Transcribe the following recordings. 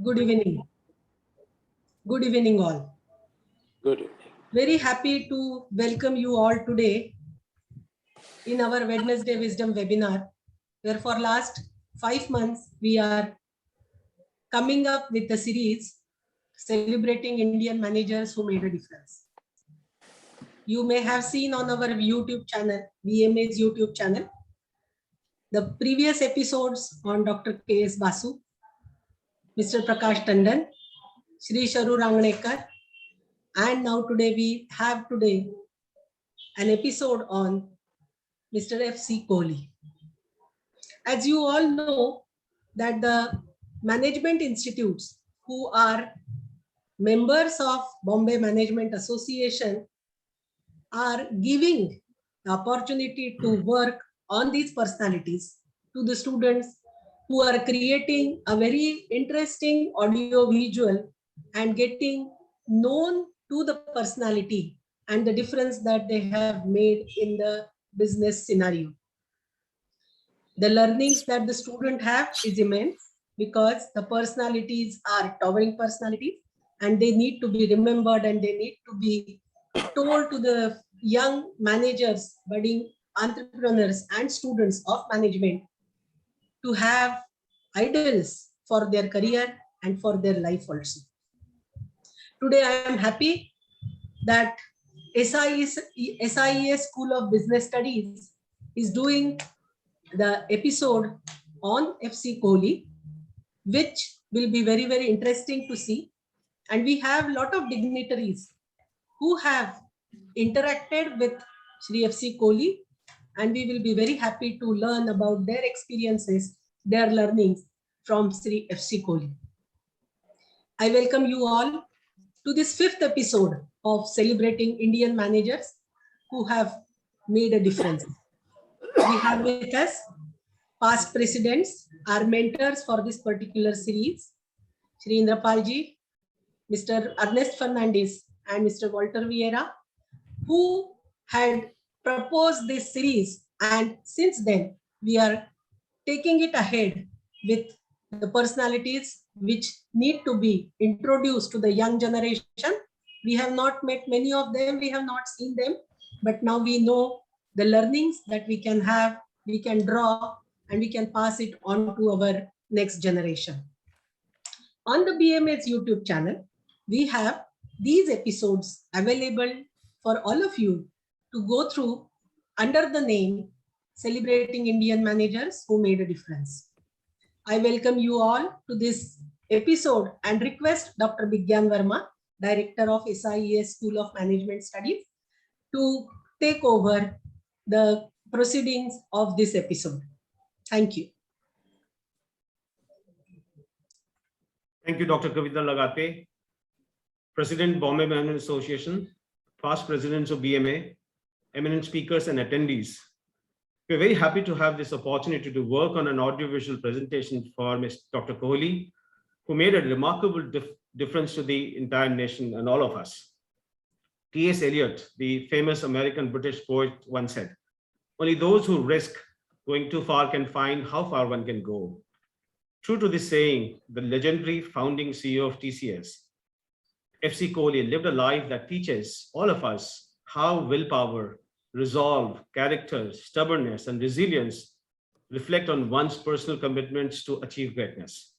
Good evening. Good evening, all. Good evening. Very happy to welcome you all today in our Wednesday Wisdom webinar, where for last 5 months we are coming up with a series celebrating Indian managers who made a difference. You may have seen on our YouTube channel, VMA's YouTube channel, the previous episodes on Dr. K.S. Basu, Mr. Prakash Tandon, Shri Sharu Rangnekar, and now today we have an episode on Mr. F C Kohli. As you all know that the management institutes who are members of Bombay Management Association are giving the opportunity to work on these personalities to the students who are creating a very interesting audio visual and getting known to the personality and the difference that they have made in the business scenario. The learnings that the student have is immense because the personalities are towering personalities and they need to be remembered and they need to be told to the young managers, budding entrepreneurs and students of management to have idols for their career and for their life also. Today I am happy that S.I.E.S School of Business Studies is doing the episode on F C Kohli, which will be very, very interesting to see. And we have a lot of dignitaries who have interacted with Shri F C Kohli, and we will be very happy to learn about their experiences, their learnings from Shri F C Kohli. I welcome you all to this 5th episode of celebrating Indian managers who have made a difference. We have with us past presidents, our mentors for this particular series, Shri Indrapal ji, Mr. Ernest Fernandes, and Mr. Walter Vieira, who had proposed this series. And since then, we are taking it ahead with the personalities which need to be introduced to the young generation. We have not met many of them, we have not seen them, but now we know the learnings that we can have, we can draw, and we can pass it on to our next generation. On the BMA's YouTube channel, we have these episodes available for all of you to go through under the name Celebrating Indian Managers Who Made a Difference. I welcome you all to this episode and request Dr. Bigyan Verma, Director of S.I.E.S School of Management Studies, to take over the proceedings of this episode. Thank you. Thank you, Dr. Kavita Laghate, President, Bombay Management Association, past presidents of BMA, eminent speakers and attendees. We're very happy to have this opportunity to work on an audiovisual presentation for Dr. Kohli, who made a remarkable difference to the entire nation and all of us. T.S. Eliot, the famous American-British poet, once said, "Only those who risk going too far can find how far one can go." True to this saying, the legendary founding CEO of TCS, F C Kohli, lived a life that teaches all of us how willpower, resolve, character, stubbornness, and resilience reflect on one's personal commitments to achieve greatness.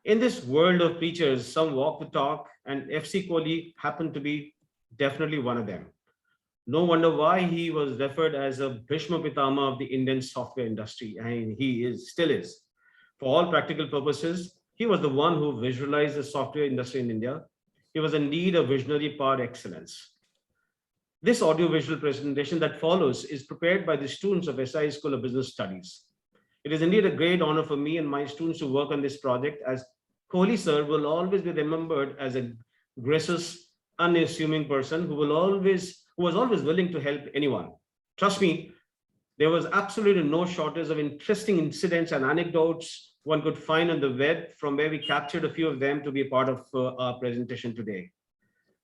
In this world of preachers, some walk the talk, and F C Kohli happened to be definitely one of them. No wonder why he was referred as a Bhishma Pitama of the Indian software industry, and he still is. For all practical purposes, he was the one who visualized the software industry in India. He was indeed a visionary par excellence. This audiovisual presentation that follows is prepared by the students of S.I.E.S School of Business Studies. It is indeed a great honor for me and my students to work on this project, as Kohli Sir will always be remembered as a gracious, unassuming person who was always willing to help anyone. Trust me, there was absolutely no shortage of interesting incidents and anecdotes one could find on the web, from where we captured a few of them to be a part of our presentation today.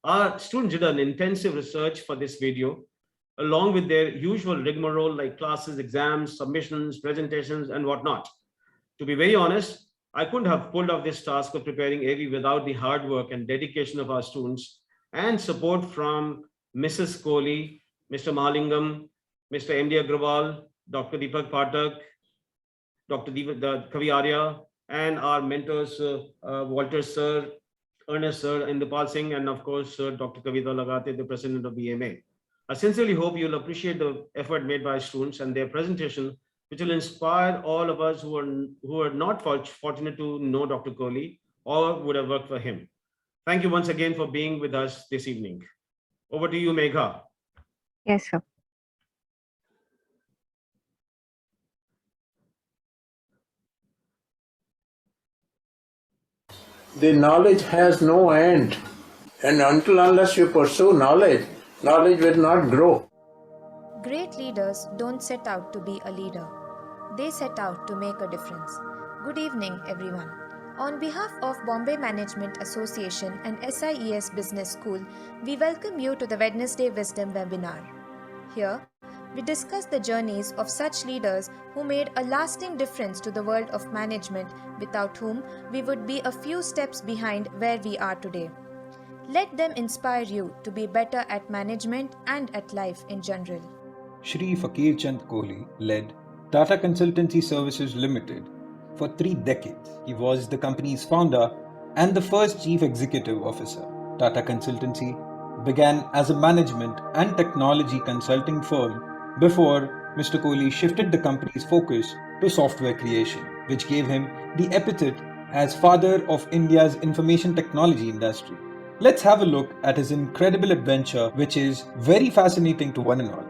Our students did an intensive research for this video, along with their usual rigmarole like classes, exams, submissions, presentations, and whatnot. To be very honest, I couldn't have pulled off this task of preparing AV without the hard work and dedication of our students and support from Mrs. Kohli, Mr. Mahalingam, Mr. M.D. Agrawal, Dr. Deepak Pathak, Dr. Kavita, and our mentors, Walter Sir, Ernest Sir, Indrapal Singh, and of course, Dr. Kavita Laghate, the president of BMA. I sincerely hope you'll appreciate the effort made by students and their presentation, which will inspire all of us who are not fortunate to know Dr. Kohli or would have worked for him. Thank you once again for being with us this evening. Over to you, Megha. Yes, sir. The knowledge has no end. And unless you pursue knowledge, knowledge will not grow. Great leaders don't set out to be a leader. They set out to make a difference. Good evening, everyone. On behalf of Bombay Management Association and S.I.E.S Business School, we welcome you to the Wednesday Wisdom webinar. Here, we discuss the journeys of such leaders who made a lasting difference to the world of management, without whom we would be a few steps behind where we are today. Let them inspire you to be better at management and at life in general. Shri Faqir Chand Kohli led Tata Consultancy Services Limited for 3 decades. He was the company's founder and the first chief executive officer. Tata Consultancy began as a management and technology consulting firm before Mr. Kohli shifted the company's focus to software creation, which gave him the epithet as father of India's information technology industry. Let's have a look at his incredible adventure, which is very fascinating to one and all.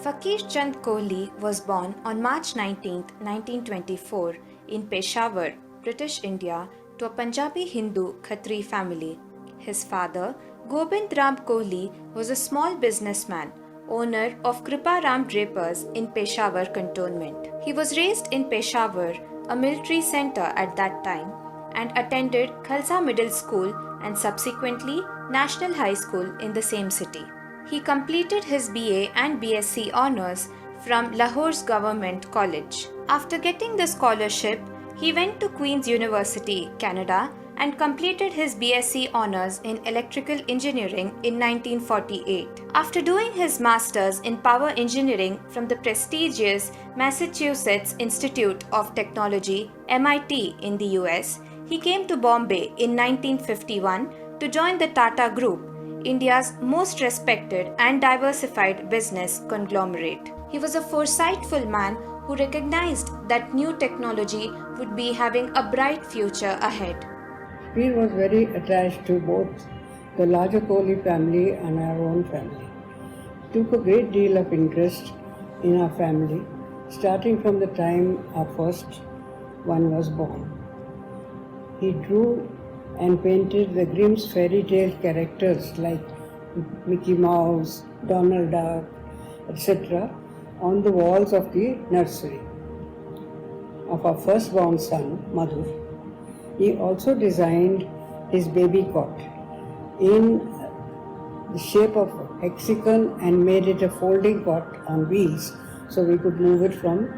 Faqir Chand Kohli was born on March 19, 1924 in Peshawar, British India, to a Punjabi Hindu Khatri family. His father, Gobind Ram Kohli, was a small businessman, owner of Kripa Ram Drapers in Peshawar Cantonment. He was raised in Peshawar, a military center at that time, and attended Khalsa Middle School and subsequently National High School in the same city. He completed his BA and BSc honours from Lahore's Government College. After getting the scholarship, he went to Queen's University, Canada, and completed his BSc honours in Electrical Engineering in 1948. After doing his Masters in Power Engineering from the prestigious Massachusetts Institute of Technology, MIT, in the US, he came to Bombay in 1951 to join the Tata Group, India's most respected and diversified business conglomerate. He was a foresightful man who recognized that new technology would be having a bright future ahead. He was very attached to both the larger Kohli family and our own family. He took a great deal of interest in our family, starting from the time our first one was born. He drew and painted the Grimm's fairy tale characters like Mickey Mouse, Donald Duck, etc. on the walls of the nursery of our firstborn son, Madhur. He also designed his baby cot in the shape of hexagon and made it a folding cot on wheels so we could move it from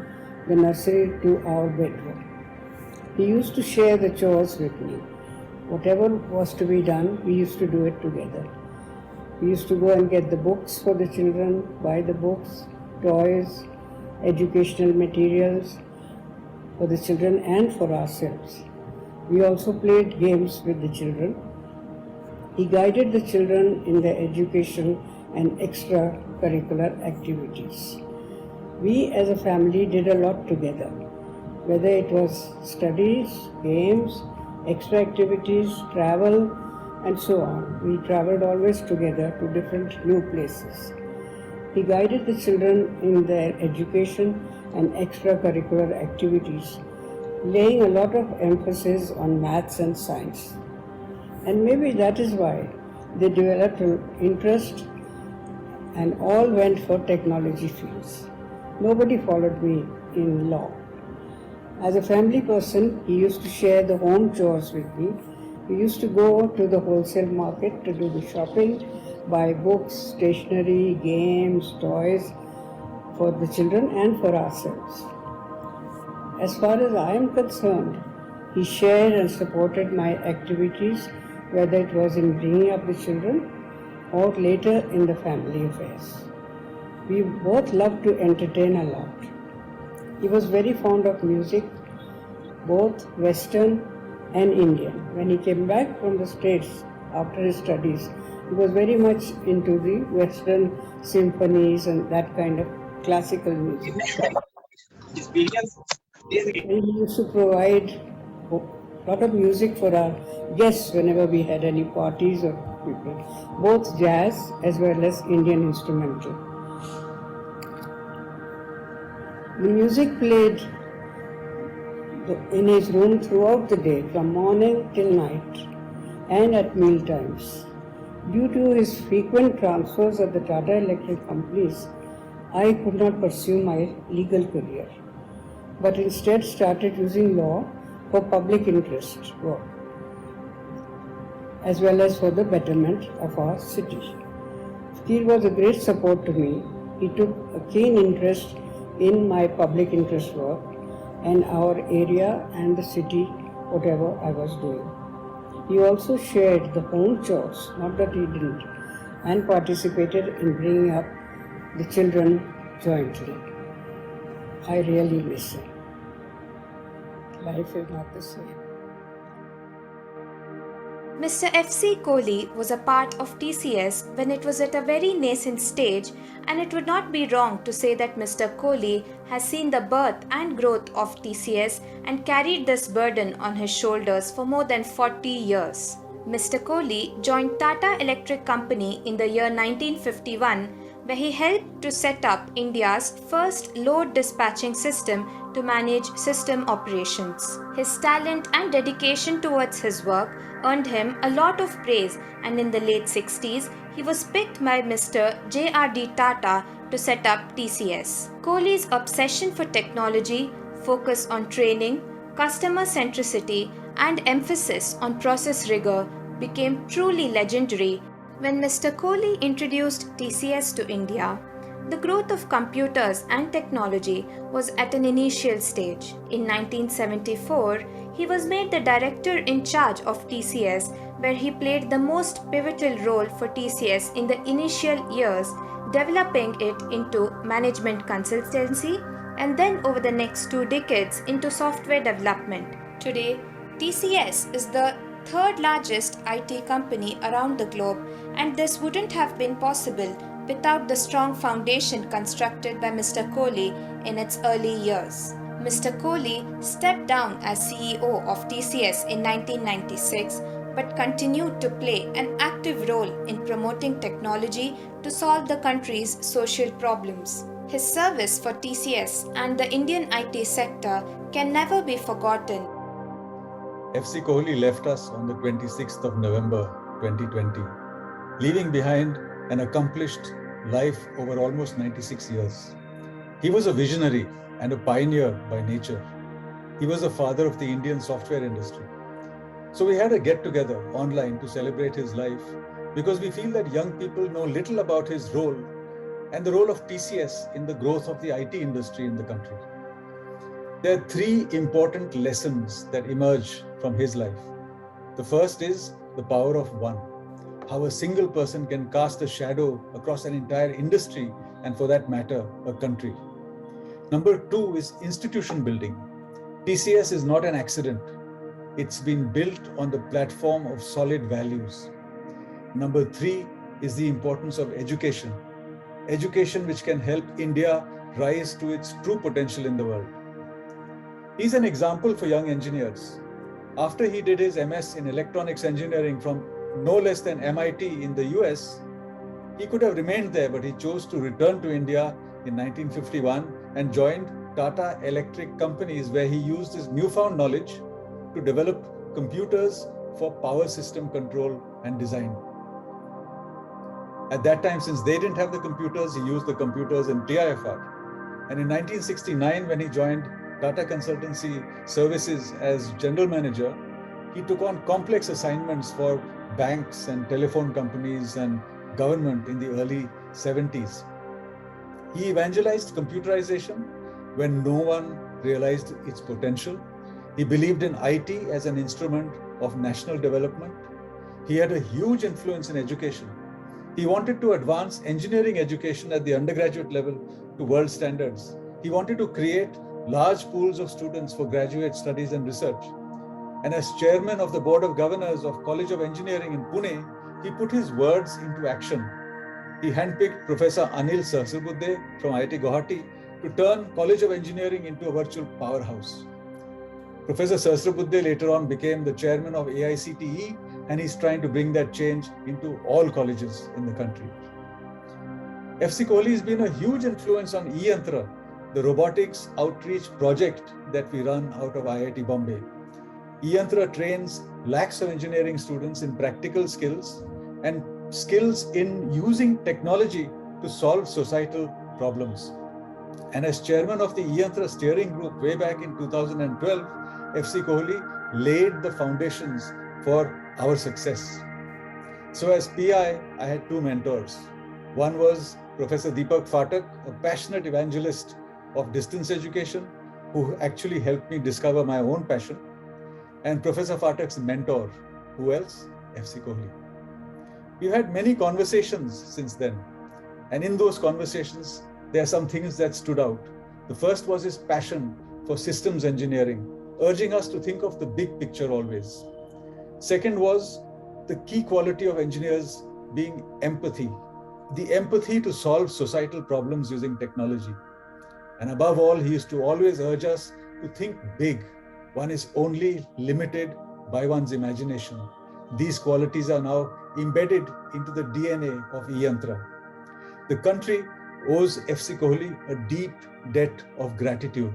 the nursery to our bedroom. He used to share the chores with me. Whatever was to be done, we used to do it together. We used to go and get the books for the children, buy the books, toys, educational materials for the children and for ourselves. We also played games with the children. He guided the children in their education and extracurricular activities. We as a family did a lot together, whether it was studies, games, extra activities, travel, and so on. We traveled always together to different new places. He guided the children in their education and extracurricular activities, laying a lot of emphasis on maths and science. And maybe that is why they developed an interest and all went for technology fields. Nobody followed me in law. As a family person, he used to share the home chores with me. We used to go to the wholesale market to do the shopping, buy books, stationery, games, toys for the children and for ourselves. As far as I am concerned, He shared and supported my activities, whether it was in bringing up the children or later in the family affairs. We both loved to entertain a lot. He was very fond of music, both Western and Indian. When he came back from the States after his studies, he was very much into the Western symphonies and that kind of classical music. And he used to provide a lot of music for our guests whenever we had any parties or people, both jazz as well as Indian instrumental. The music played in his room throughout the day, from morning till night, and at meal times. Due to his frequent transfers at the Tata Electric companies, I could not pursue my legal career, but instead started using law for public interest work, as well as for the betterment of our city. Faqir was a great support to me. He took a keen interest in my public interest work and our area and the city, whatever I was doing. He also shared the home chores, not that he didn't, and participated in bringing up the children jointly. I really miss him. Life is not the same. Mr. F C Kohli was a part of TCS when it was at a very nascent stage, and it would not be wrong to say that Mr. Kohli has seen the birth and growth of TCS and carried this burden on his shoulders for more than 40 years. Mr. Kohli joined Tata Electric Company in the year 1951, where he helped to set up India's first load dispatching system to manage system operations. His talent and dedication towards his work earned him a lot of praise, and in the late 60s, he was picked by Mr. J.R.D. Tata to set up TCS. Kohli's obsession for technology, focus on training, customer centricity, and emphasis on process rigor became truly legendary. When Mr. Kohli introduced TCS to India, the growth of computers and technology was at an initial stage. In 1974, he was made the director in charge of TCS, where he played the most pivotal role for TCS in the initial years, developing it into management consultancy and then over the next 2 decades into software development. Today, TCS is the third largest IT company around the globe, and this wouldn't have been possible without the strong foundation constructed by Mr. Kohli in its early years. Mr. Kohli stepped down as CEO of TCS in 1996 but continued to play an active role in promoting technology to solve the country's social problems. His service for TCS and the Indian IT sector can never be forgotten. FC Kohli left us on the 26th of November 2020, leaving behind an accomplished life over almost 96 years. He was a visionary and a pioneer by nature. He was the father of the Indian software industry. So we had a get-together online to celebrate his life because we feel that young people know little about his role and the role of TCS in the growth of the IT industry in the country. There are 3 important lessons that emerge from his life. The first is the power of one, how a single person can cast a shadow across an entire industry and, for that matter, a country. Number 2 is institution building. TCS is not an accident. It's been built on the platform of solid values. Number 3 is the importance of education. Education which can help India rise to its true potential in the world. He's an example for young engineers. After he did his MS in electronics engineering from no less than MIT in the US, he could have remained there, but he chose to return to India in 1951 and joined Tata Electric Companies, where he used his newfound knowledge to develop computers for power system control and design. At that time, since they didn't have the computers, he used the computers in TIFR. And in 1969, when he joined Tata Consultancy Services as general manager, he took on complex assignments for banks and telephone companies and government in the early 70s. He evangelized computerization when no one realized its potential. He believed in IT as an instrument of national development. He had a huge influence in education. He wanted to advance engineering education at the undergraduate level to world standards. He wanted to create large pools of students for graduate studies and research. And as chairman of the Board of Governors of College of Engineering in Pune, he put his words into action. He handpicked Professor Anil Sahasrabudhe from IIT Guwahati to turn College of Engineering into a virtual powerhouse. Professor Sahasrabudhe later on became the chairman of AICTE, and he's trying to bring that change into all colleges in the country. FC Kohli has been a huge influence on eYantra, the robotics outreach project that we run out of IIT Bombay. eYantra trains lakhs of engineering students in practical skills and skills in using technology to solve societal problems. And as chairman of the eYantra steering group way back in 2012, FC Kohli laid the foundations for our success. So as PI, I had two mentors. One was Professor Deepak Phatak, a passionate evangelist of distance education, who actually helped me discover my own passion. And Professor Phatak's mentor, who else? FC Kohli. We've had many conversations since then. And in those conversations, there are some things that stood out. The first was his passion for systems engineering, urging us to think of the big picture always. Second was the key quality of engineers being empathy, the empathy to solve societal problems using technology. And above all, he used to always urge us to think big. One is only limited by one's imagination. These qualities are now embedded into the DNA of eYantra. The country owes FC Kohli a deep debt of gratitude.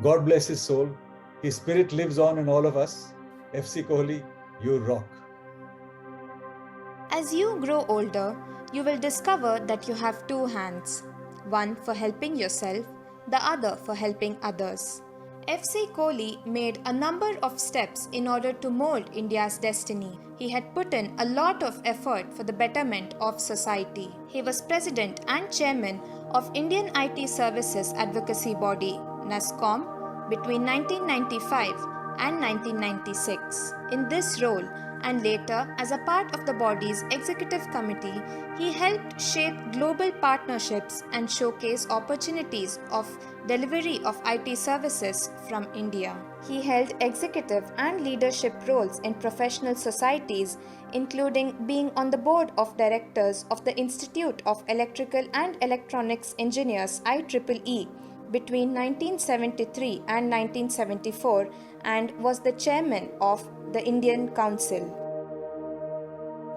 God bless his soul. His spirit lives on in all of us. FC Kohli, you rock. As you grow older, you will discover that you have two hands, one for helping yourself, the other for helping others. FC Kohli made a number of steps in order to mold India's destiny. He had put in a lot of effort for the betterment of society. He was president and chairman of Indian IT Services Advocacy Body, NASSCOM, between 1995 and 1996. In this role, and later as a part of the body's executive committee, he helped shape global partnerships and showcase opportunities of delivery of IT services from India. He held executive and leadership roles in professional societies, including being on the board of directors of the Institute of Electrical and Electronics Engineers IEEE between 1973 and 1974, and was the chairman of the Indian Council.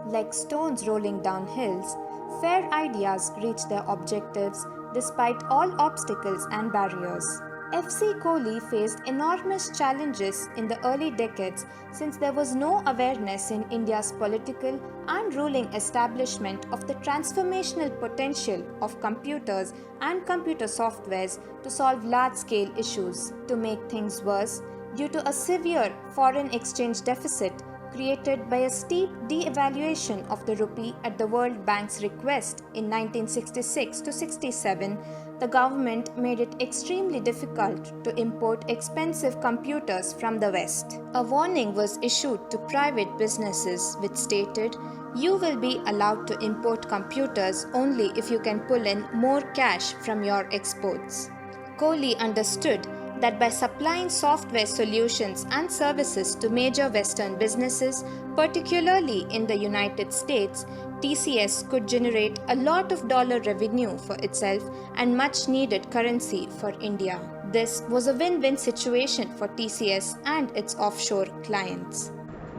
Like stones rolling down hills, fair ideas reach their objectives despite all obstacles and barriers. FC Kohli faced enormous challenges in the early decades since there was no awareness in India's political and ruling establishment of the transformational potential of computers and computer softwares to solve large-scale issues. To make things worse, due to a severe foreign exchange deficit created by a steep devaluation of the rupee at the World Bank's request in 1966-67, the government made it extremely difficult to import expensive computers from the West. A warning was issued to private businesses which stated, "You will be allowed to import computers only if you can pull in more cash from your exports." Kohli understood that by supplying software solutions and services to major Western businesses, particularly in the United States, TCS could generate a lot of dollar revenue for itself and much needed currency for India. This was a win-win situation for TCS and its offshore clients.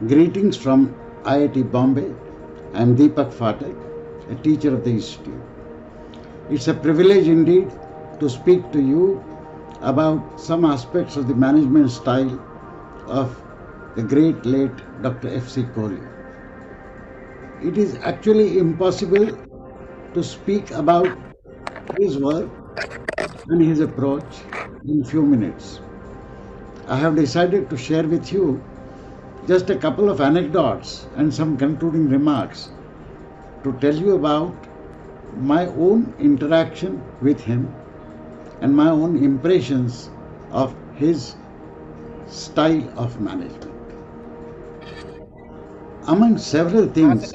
Greetings from IIT Bombay. I am Deepak Phatak, a teacher of the Institute. It's a privilege indeed to speak to you about some aspects of the management style of the great late Dr. F C Kohli. It is actually impossible to speak about his work and his approach in few minutes. I have decided to share with you just a couple of anecdotes and some concluding remarks to tell you about my own interaction with him and my own impressions of his style of management. Among several things,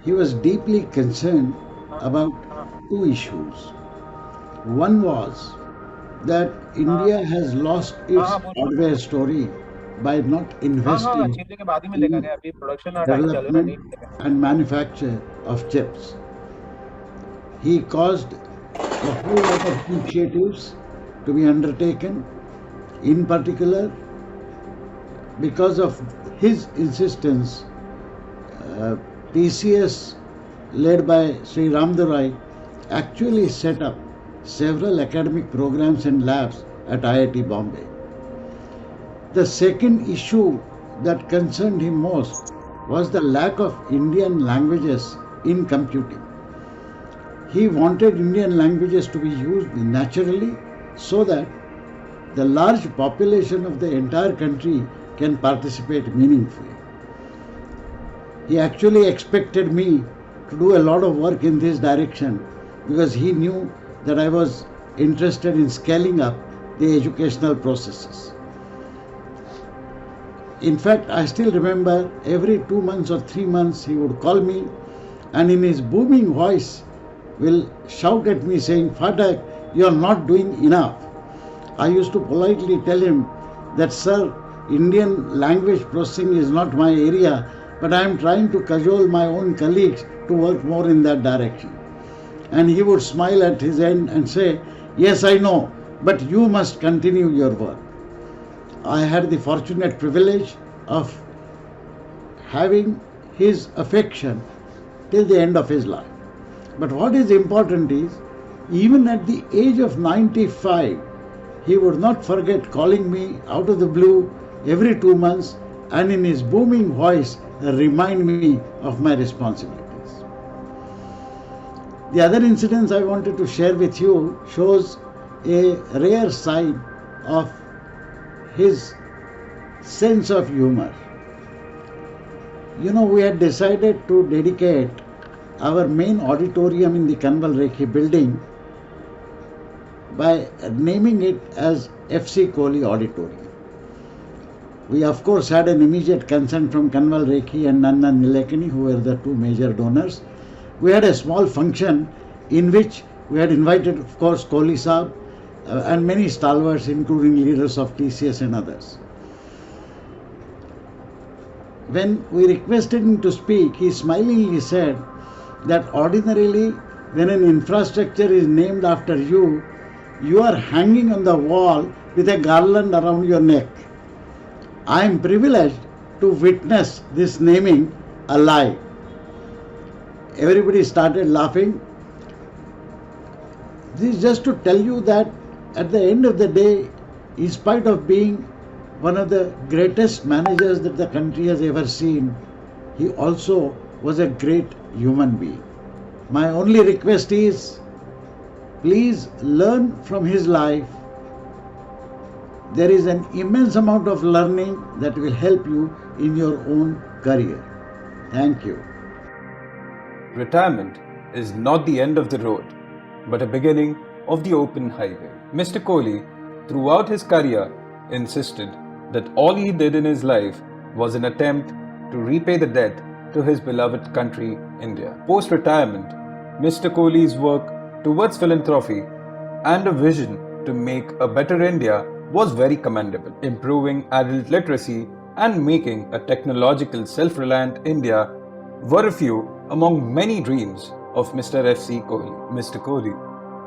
he was deeply concerned about two issues. One was that India has lost its hardware story by not investing in development and manufacture of chips. He caused a whole lot of initiatives to be undertaken, in particular because of his insistence. TCS, led by Sri Ramdurai, actually set up several academic programs and labs at IIT Bombay. The second issue that concerned him most was the lack of Indian languages in computing. He wanted Indian languages to be used naturally so that the large population of the entire country can participate meaningfully. He actually expected me to do a lot of work in this direction because he knew that I was interested in scaling up the educational processes. In fact, I still remember every 2 months or 3 months he would call me and in his booming voice will shout at me saying, "Phatak, you are not doing enough." I used to politely tell him that, "Sir, Indian language processing is not my area, but I am trying to cajole my own colleagues to work more in that direction." And he would smile at his end and say, "Yes, I know, but you must continue your work." I had the fortunate privilege of having his affection till the end of his life. But what is important is, even at the age of 95, he would not forget calling me out of the blue every 2 months and in his booming voice remind me of my responsibilities. The other incidents I wanted to share with you shows a rare side of his sense of humor. You know, we had decided to dedicate our main auditorium in the Kanwal Rekhi building by naming it as F C Kohli Auditorium. We of course had an immediate consent from Kanwal Rekhi and Nandan Nilekani, who were the two major donors. We had a small function in which we had invited, of course, Kohli Sir and many stalwarts, including leaders of TCS and others. When we requested him to speak, he smilingly said that ordinarily when an infrastructure is named after you, you are hanging on the wall with a garland around your neck. I am privileged to witness this naming alive. Everybody started laughing. This is just to tell you that at the end of the day, in spite of being one of the greatest managers that the country has ever seen, he also was a great human being. My only request is, please learn from his life. There is an immense amount of learning that will help you in your own career. Thank you. Retirement is not the end of the road, but a beginning of the open highway. Mr. Kohli, throughout his career, insisted that all he did in his life was an attempt to repay the debt to his beloved country, India. Post-retirement, Mr. Kohli's work towards philanthropy and a vision to make a better India was very commendable. Improving adult literacy and making a technological self-reliant India were a few among many dreams of Mr. F C Kohli. Mr. Kohli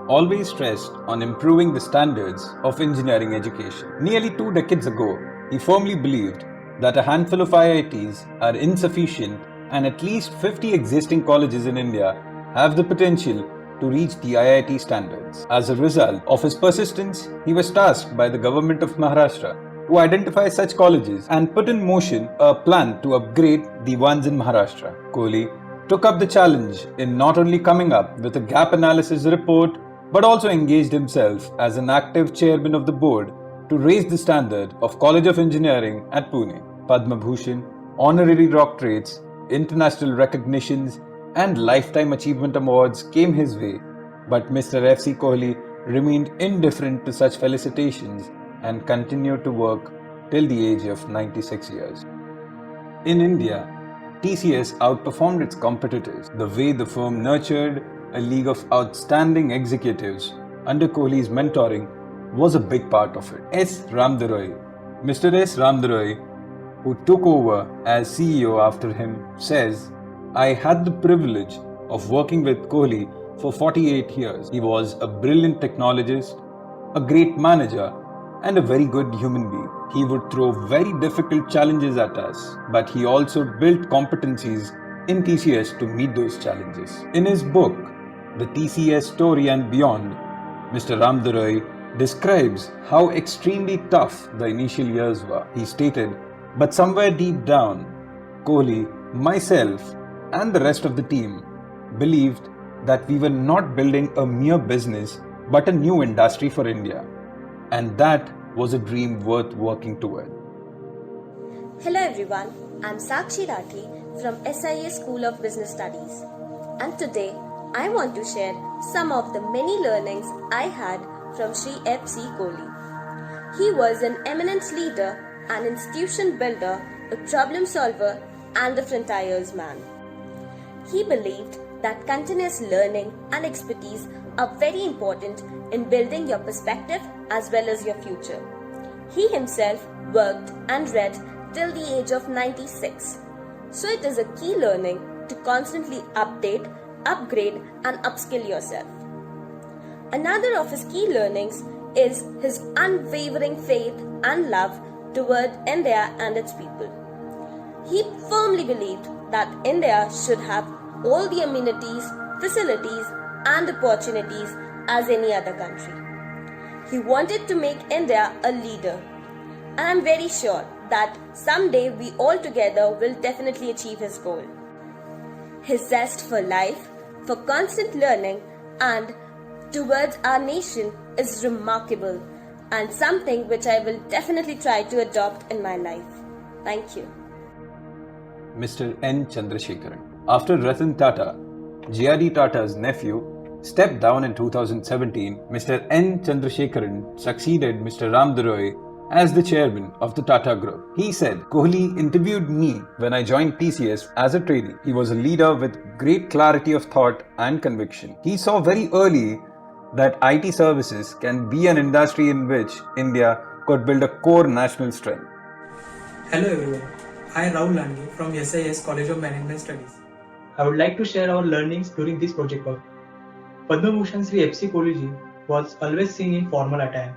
always stressed on improving the standards of engineering education. Nearly 2 decades ago, he firmly believed that a handful of IITs are insufficient and at least 50 existing colleges in India have the potential to reach the IIT standards. As a result of his persistence, he was tasked by the government of Maharashtra to identify such colleges and put in motion a plan to upgrade the ones in Maharashtra. Kohli took up the challenge in not only coming up with a gap analysis report, but also engaged himself as an active chairman of the board to raise the standard of College of Engineering at Pune. Padma Bhushan, honorary doctorates, international recognitions, and lifetime achievement awards came his way, but Mr. F C Kohli remained indifferent to such felicitations and continued to work till the age of 96 years. In India, TCS outperformed its competitors. The way the firm nurtured a league of outstanding executives under Kohli's mentoring was a big part of it. Mr. S. Ramdaroy, who took over as CEO after him, says, "I had the privilege of working with Kohli for 48 years. He was a brilliant technologist, a great manager, and a very good human being. He would throw very difficult challenges at us, but he also built competencies in TCS to meet those challenges." In his book, The TCS Story and Beyond, Mr. Ramdaroy describes how extremely tough the initial years were. He stated, "But somewhere deep down, Kohli, myself, and the rest of the team believed that we were not building a mere business but a new industry for India. And that was a dream worth working toward." Hello everyone, I'm Sakshi Rathi from S.I.E.S School of Business Studies, and today I want to share some of the many learnings I had from Shri F C Kohli. He was an eminent leader, an institution builder, a problem solver, and a frontier's man. He believed that continuous learning and expertise are very important in building your perspective as well as your future. He himself worked and read till the age of 96. So it is a key learning to constantly update, upgrade, and upskill yourself. Another of his key learnings is his unwavering faith and love toward India and its people. He firmly believed that India should have all the amenities, facilities, and opportunities as any other country. He wanted to make India a leader, and I'm very sure that someday we all together will definitely achieve his goal. His zest for life, for constant learning, and towards our nation is remarkable and something which I will definitely try to adopt in my life. Thank you. Mr. N. Chandrasekharan. After Ratan Tata, J.R.D. Tata's nephew, stepped down in 2017, Mr. N. Chandrasekharan succeeded Mr. Ramdaroy as the chairman of the Tata Group. He said, "Kohli interviewed me when I joined TCS as a trainee. He was a leader with great clarity of thought and conviction. He saw very early that IT services can be an industry in which India could build a core national strength." Hello everyone, I am Rahul Landge from S.I.E.S College of Management Studies. I would like to share our learnings during this project work. Padma Bhushan Shri F C Kohli ji was always seen in formal attire.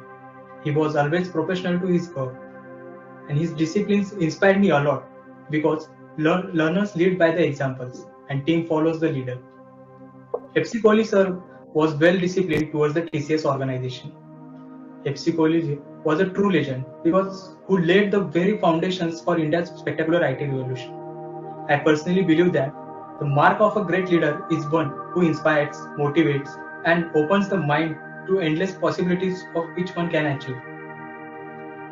He was always professional to his work, and his disciplines inspired me a lot because learners lead by the examples and team follows the leader. FC Kohli Sir was well disciplined towards the TCS organization. FC Kohli ji was a true legend because who laid the very foundations for India's spectacular IT revolution. I personally believe that the mark of a great leader is one who inspires, motivates, and opens the mind to endless possibilities of which one can achieve.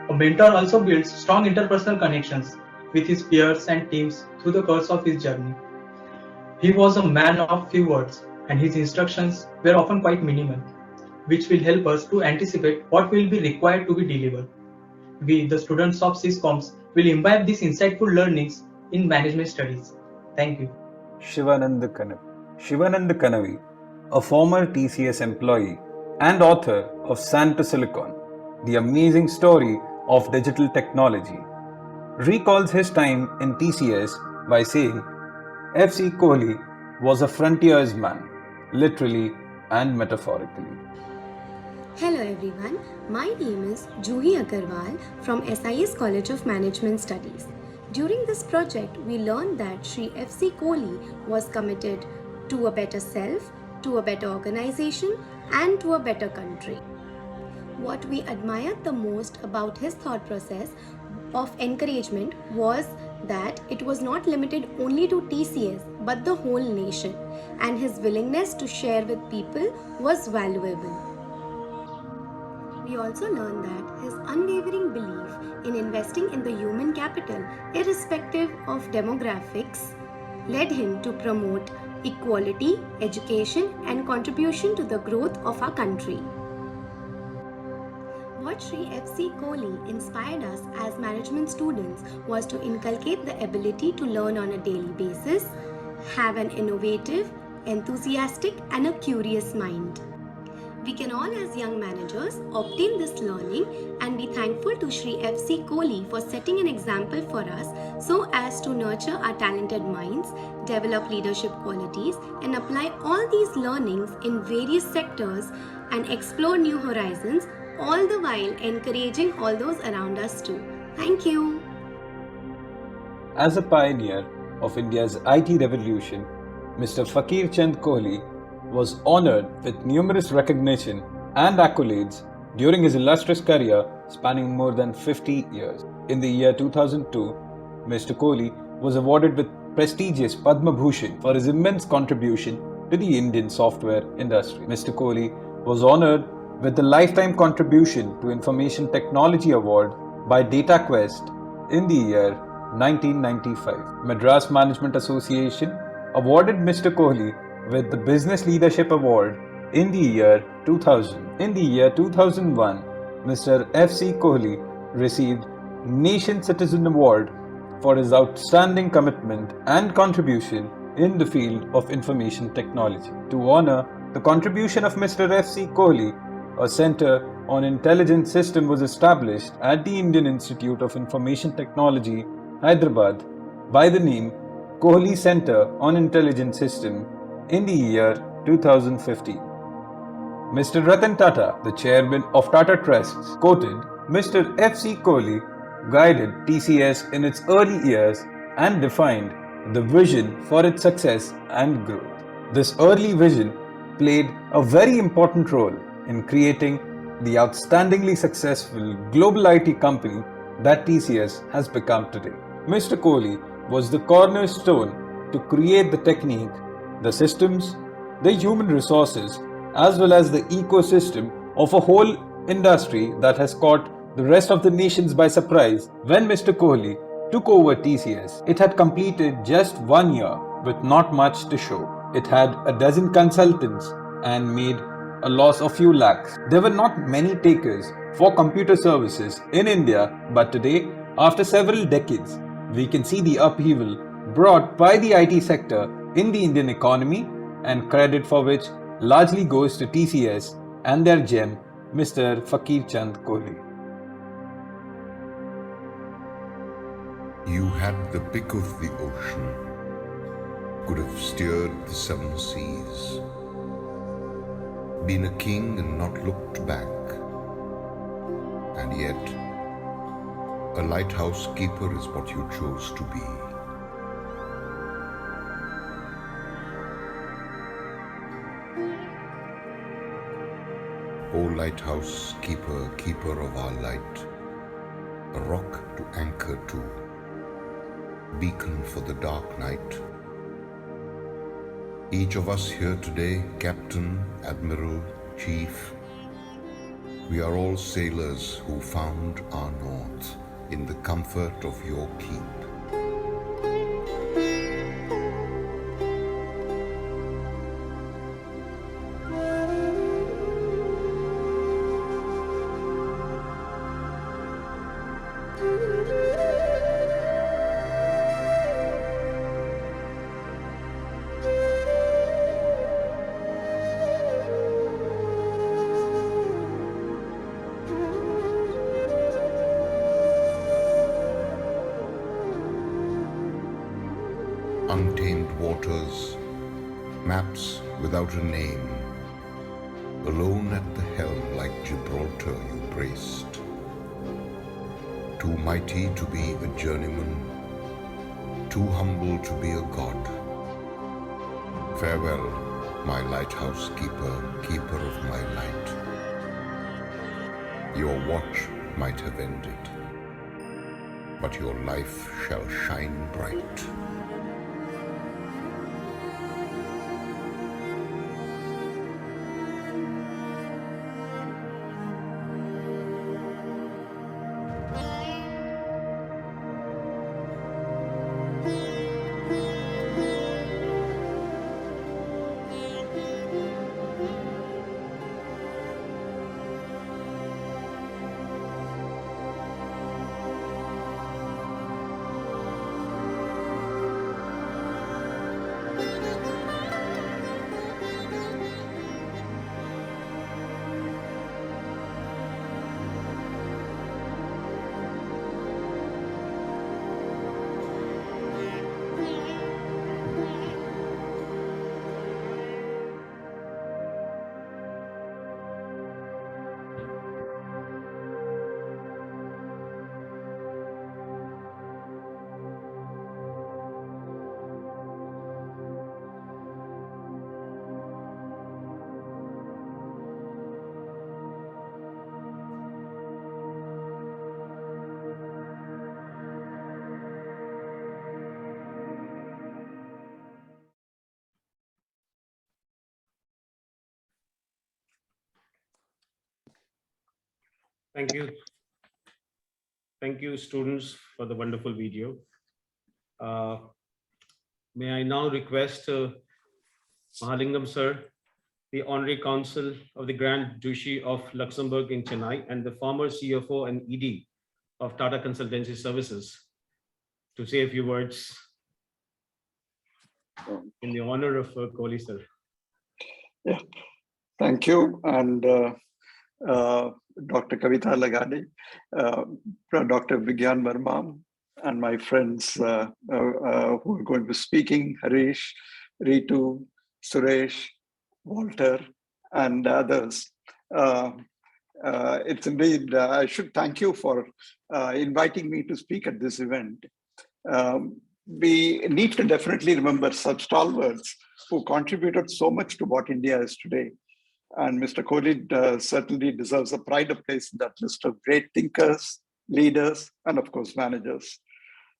A mentor also builds strong interpersonal connections with his peers and teams through the course of his journey. He was a man of few words, and his instructions were often quite minimal, which will help us to anticipate what will be required to be delivered. We, the students of SISCOMs, will imbibe these insightful learnings in management studies. Thank you. Shivanand Kanavi, a former TCS employee and author of Sand to Silicon, The Amazing Story of Digital Technology, recalls his time in TCS by saying, "FC Kohli was a frontier's man, literally and metaphorically." Hello everyone, my name is Juhi Agarwal from S.I.E.S College of Management Studies. During this project, we learned that Shri F C Kohli was committed to a better self, to a better organization, and to a better country. What we admired the most about his thought process of encouragement was that it was not limited only to TCS but the whole nation, and his willingness to share with people was valuable. We also learned that his unwavering belief in investing in the human capital, irrespective of demographics, led him to promote equality, education, and contribution to the growth of our country. What Shri FC Kohli inspired us as management students was to inculcate the ability to learn on a daily basis, have an innovative, enthusiastic, and a curious mind. We can all as young managers obtain this learning and be thankful to Shri FC Kohli for setting an example for us so as to nurture our talented minds, develop leadership qualities, and apply all these learnings in various sectors and explore new horizons, all the while encouraging all those around us too. Thank you. As a pioneer of India's IT revolution, Mr. Faqir Chand Kohli was honored with numerous recognition and accolades during his illustrious career spanning more than 50 years. In the year 2002, Mr. Kohli was awarded with prestigious Padma Bhushan for his immense contribution to the Indian software industry. Mr. Kohli was honored with the Lifetime Contribution to Information Technology Award by DataQuest in the year 1995. Madras Management Association awarded Mr. Kohli with the Business Leadership Award in the year 2000. In the year 2001, Mr. F C Kohli received Nation Citizen Award for his outstanding commitment and contribution in the field of information technology. To honor the contribution of Mr. F C Kohli, a Center on Intelligent System was established at the Indian Institute of Information Technology, Hyderabad, by the name Kohli Center on Intelligent System in the year 2015. Mr. Ratan Tata, the chairman of Tata Trusts, quoted, "Mr. F C Kohli guided TCS in its early years and defined the vision for its success and growth. This early vision played a very important role in creating the outstandingly successful global IT company that TCS has become today. Mr. Kohli was the cornerstone to create the technique, the systems, the human resources, as well as the ecosystem of a whole industry that has caught the rest of the nations by surprise when Mr. Kohli took over TCS. It had completed just 1 year with not much to show. It had a dozen consultants and made a loss of few lakhs. There were not many takers for computer services in India, but today, after several decades, we can see the upheaval brought by the IT sector in the Indian economy, and credit for which largely goes to TCS and their gem, Mr. Faqir Chand Kohli. You had the pick of the ocean, could have steered the 7 seas, been a king and not looked back, and yet a lighthouse keeper is what you chose to be. O lighthouse keeper, keeper of our light, a rock to anchor to, beacon for the dark night. Each of us here today, captain, admiral, chief, we are all sailors who found our north in the comfort of your keep. Untamed waters, maps without a name, alone at the helm like Gibraltar you braced, too mighty to be a journeyman, too humble to be a god. Farewell, my lighthouse keeper, keeper of my light. Your watch might have ended, but your life shall shine bright. Thank you. Thank you, students, for the wonderful video. May I now request Mahalingam Sir, the Honorary Consul of the Grand Duchy of Luxembourg in Chennai and the former CFO and ED of Tata Consultancy Services, to say a few words in the honor of Kohli Sir. Yeah, thank you. And Dr. Kavita Laghate, Dr. Vigyan Verma, and my friends who are going to be speaking, Harish, Ritu, Suresh, Walter, and others. It's indeed, I should thank you for inviting me to speak at this event. We need to definitely remember such stalwarts who contributed so much to what India is today. And Mr. Kohli certainly deserves a pride of place in that list of great thinkers, leaders, and of course, managers.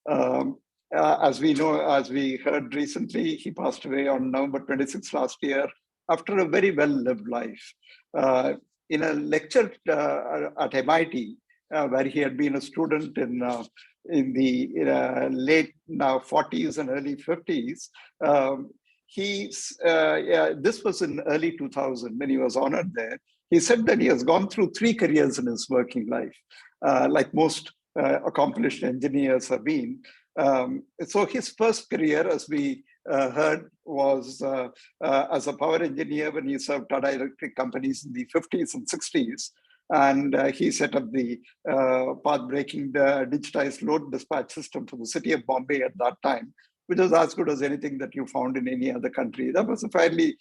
As we know, as we heard recently, he passed away on November 26th last year after a very well-lived life. In a lecture at MIT, where he had been a student in the late 40s and early 50s, this was in early 2000 when he was honored there. He said that he has gone through 3 careers in his working life, like most accomplished engineers have been. So his first career, as we heard, was as a power engineer when he served Tata Electric companies in the 50s and 60s. And he set up the path-breaking digitized load dispatch system for the city of Bombay at that time, which was as good as anything that you found in any other country. That was a fairly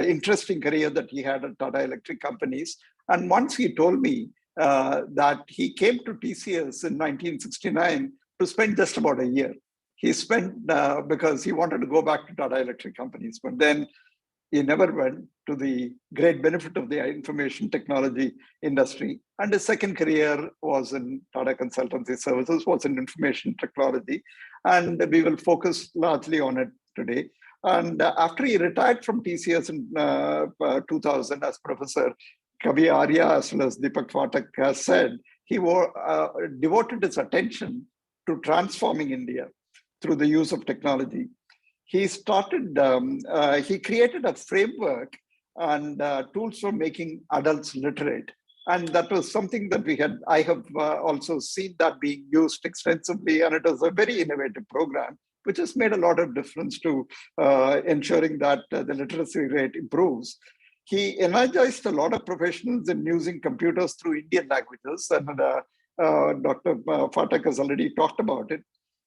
interesting career that he had at Tata Electric companies. And once he told me that he came to TCS in 1969 to spend just about a year. He spent because he wanted to go back to Tata Electric companies, but then he never went, to the great benefit of the information technology industry. And his second career was in Tata Consultancy Services, was in information technology. And we will focus largely on it today. And after he retired from TCS in 2000, as Professor Kavi Arya as well as Deepak Phatak has said, he devoted his attention to transforming India through the use of technology. He started, he created a framework and tools for making adults literate. And that was something that I have also seen that being used extensively. And it was a very innovative program, which has made a lot of difference to ensuring that the literacy rate improves. He energized a lot of professionals in using computers through Indian languages. And Dr. Phatak has already talked about it.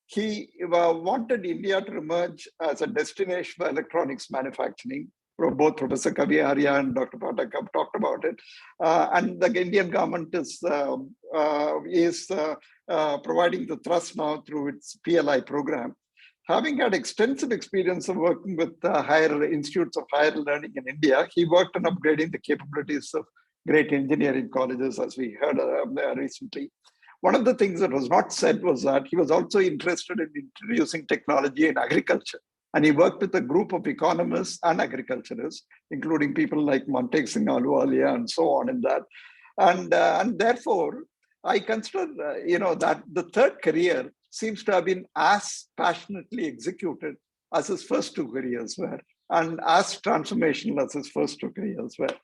He wanted India to emerge as a destination for electronics manufacturing. Both Professor Kavi Arya and Dr. Phatak have talked about it. And the Indian government is providing the thrust now through its PLI program. Having had extensive experience of working with higher institutes of higher learning in India, he worked on upgrading the capabilities of great engineering colleges, as we heard recently. One of the things that was not said was that he was also interested in introducing technology in agriculture. And he worked with a group of economists and agriculturists, including people like Montague Singh Ahluwalia and so on in that. And therefore, I consider that the third career seems to have been as passionately executed as his first 2 careers were, and as transformational as his first 2 careers were.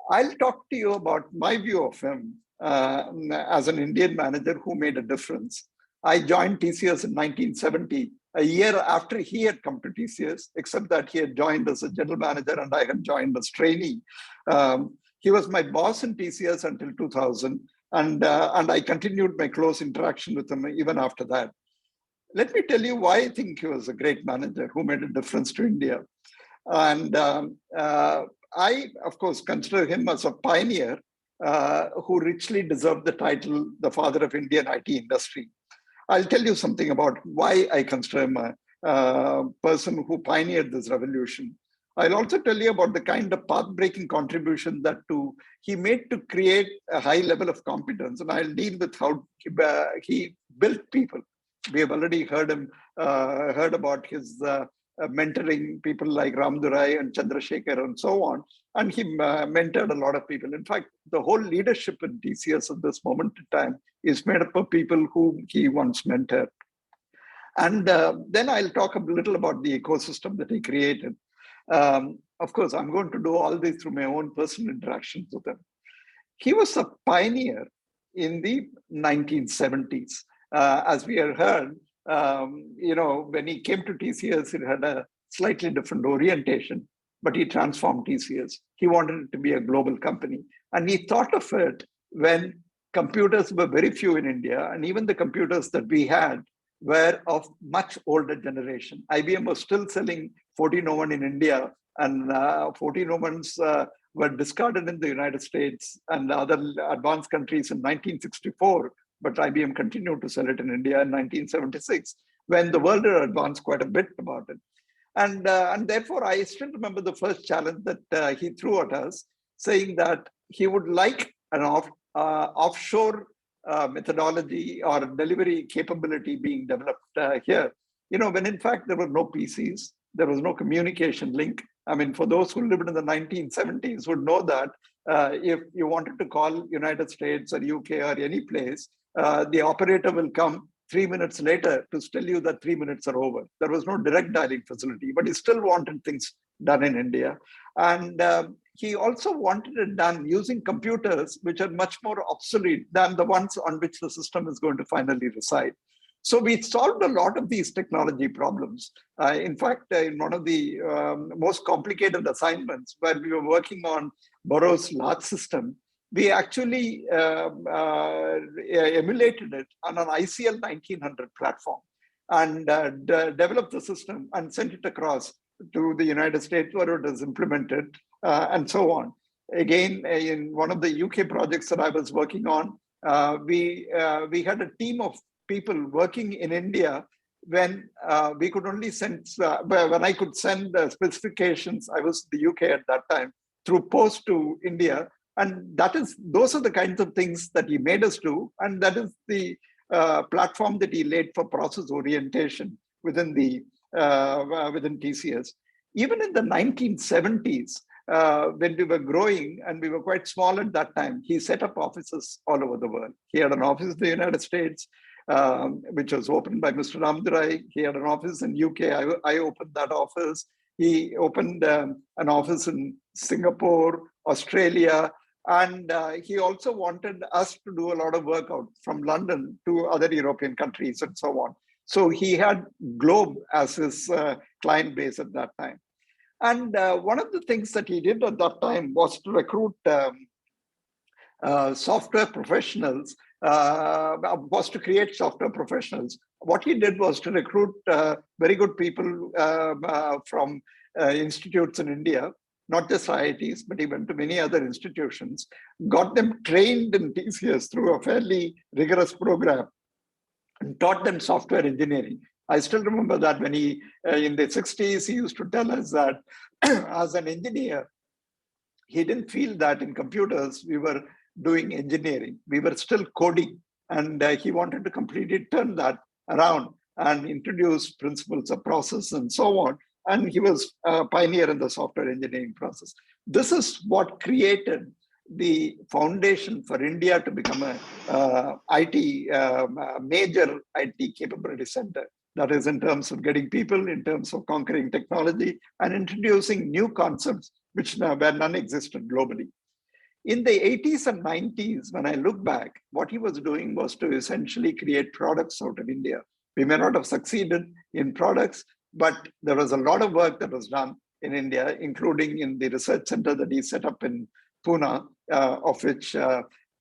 I'll talk to you about my view of him as an Indian manager who made a difference. I joined TCS in 1970, a year after he had come to TCS, except that he had joined as a general manager and I had joined as trainee. He was my boss in TCS until 2000, and I continued my close interaction with him even after that. Let me tell you why I think he was a great manager who made a difference to India. And I, of course, consider him as a pioneer who richly deserved the title, the father of Indian IT industry. I'll tell you something about why I consider him a person who pioneered this revolution. I'll also tell you about the kind of path-breaking contribution that he made to create a high level of competence. And I'll deal with how he built people. We have already heard about his mentoring people like Ramdurai and Chandrasekhar and so on. And he mentored a lot of people. In fact, the whole leadership in TCS at this moment in time is made up of people whom he once mentored. And then I'll talk a little about the ecosystem that he created. Of course, I'm going to do all this through my own personal interactions with him. He was a pioneer in the 1970s. As we have heard, when he came to TCS, it had a slightly different orientation, but he transformed TCS. He wanted it to be a global company. And he thought of it when computers were very few in India, and even the computers that we had were of much older generation. IBM was still selling 1401 in India, and 1401s were discarded in the United States and other advanced countries in 1964, but IBM continued to sell it in India in 1976, when the world had advanced quite a bit about it. And therefore, I still remember the first challenge that he threw at us, saying that he would like an offshore methodology or delivery capability being developed here. When in fact there were no PCs, there was no communication link. I mean, for those who lived in the 1970s would know that if you wanted to call United States or UK or any place, the operator will come 3 minutes later to tell you that 3 minutes are over. There was no direct dialing facility, but he still wanted things done in India. And he also wanted it done using computers which are much more obsolete than the ones on which the system is going to finally reside. So we solved a lot of these technology problems. In fact, in one of the most complicated assignments where we were working on Burroughs' large system, we actually emulated it on an ICL 1900 platform and developed the system and sent it across to the United States where it was implemented and so on. Again, in one of the UK projects that I was working on, we had a team of people working in India when we could only send, when I could send the specifications, I was in the UK at that time, through post to India. And those are the kinds of things that he made us do. And that is the platform that he laid for process orientation within TCS. Even in the 1970s, when we were growing and we were quite small at that time, he set up offices all over the world. He had an office in the United States, which was opened by Mr. Ramdurai. He had an office in UK. I opened that office. He opened an office in Singapore, Australia, and he also wanted us to do a lot of work out from London to other European countries and so on. So he had Globe as his client base at that time. And one of the things that he did at that time was to recruit software professionals, was to create software professionals. What he did was to recruit very good people from institutes in India, not just IITs, but he went to many other institutions, got them trained in TCS through a fairly rigorous program and taught them software engineering. I still remember that when he, in the 60s, he used to tell us that as an engineer, he didn't feel that in computers we were doing engineering. We were still coding, and he wanted to completely turn that around and introduce principles of process and so on. And he was a pioneer in the software engineering process. This is what created the foundation for India to become a major IT capability center. That is in terms of getting people, in terms of conquering technology, and introducing new concepts which where none existed globally. In the 80s and 90s, when I look back, what he was doing was to essentially create products out of India. We may not have succeeded in products, but there was a lot of work that was done in India, including in the research center that he set up in Pune, of which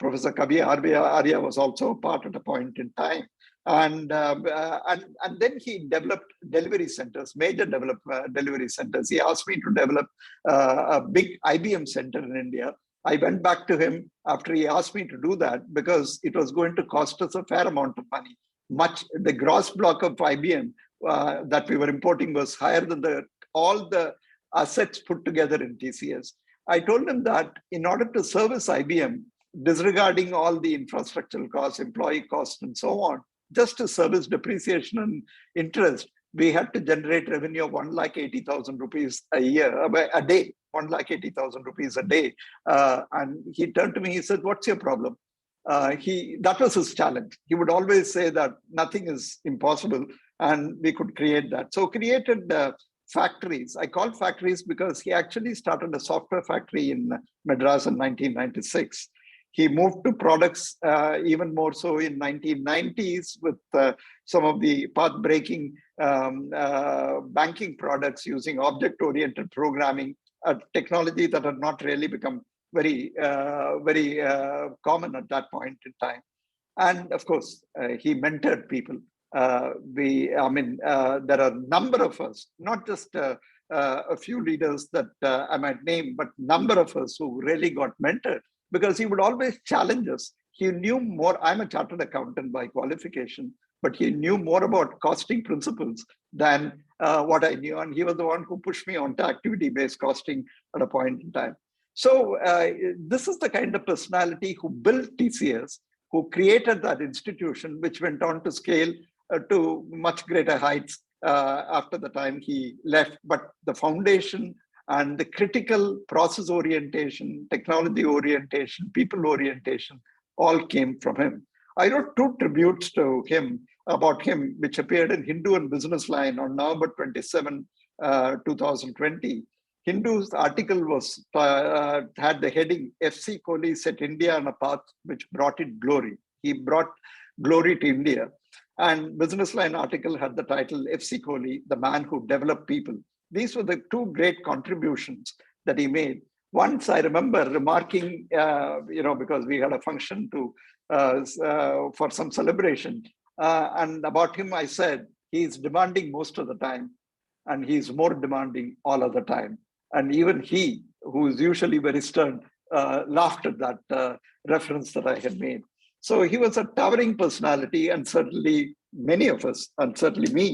Professor Kavita Laghate was also a part at a point in time. And then he developed delivery centers, major delivery centers. He asked me to develop a big IBM center in India. I went back to him after he asked me to do that because it was going to cost us a fair amount of money. The gross block of IBM that we were importing was higher than all the assets put together in TCS. I told him that in order to service IBM, disregarding all the infrastructural costs, employee costs, and so on, just to service depreciation and interest, we had to generate revenue of 1,80,000 rupees a day, 1,80,000 rupees a day. And he turned to me, he said, "What's your problem?" That was his challenge. He would always say that nothing is impossible and we could create that. So created factories. I call factories because he actually started a software factory in Madras in 1996. He moved to products even more so in 1990s with some of the path-breaking banking products using object-oriented programming, a technology that had not really become very common at that point in time. And of course, he mentored people. There are a number of us, not just a few leaders that I might name, but number of us who really got mentored because he would always challenge us. He knew more. I'm a chartered accountant by qualification, but he knew more about costing principles than what I knew. And he was the one who pushed me onto activity-based costing at a point in time. So this is the kind of personality who built TCS, who created that institution, which went on to scale to much greater heights after the time he left. But the foundation and the critical process orientation, technology orientation, people orientation, all came from him. I wrote 2 tributes to him, about him, which appeared in Hindu and Business Line on November 27, 2020. Hindu's article was had the heading, FC Kohli set India on a path which brought it glory. He brought glory to India. And Business Line article had the title, FC Kohli, the man who developed people. These were the 2 great contributions that he made. Once I remember remarking, because we had a function for some celebration, and about him I said, he's demanding most of the time, and he's more demanding all of the time. And even he, who is usually very stern, laughed at that reference that I had made. So he was a towering personality, and certainly many of us, and certainly me,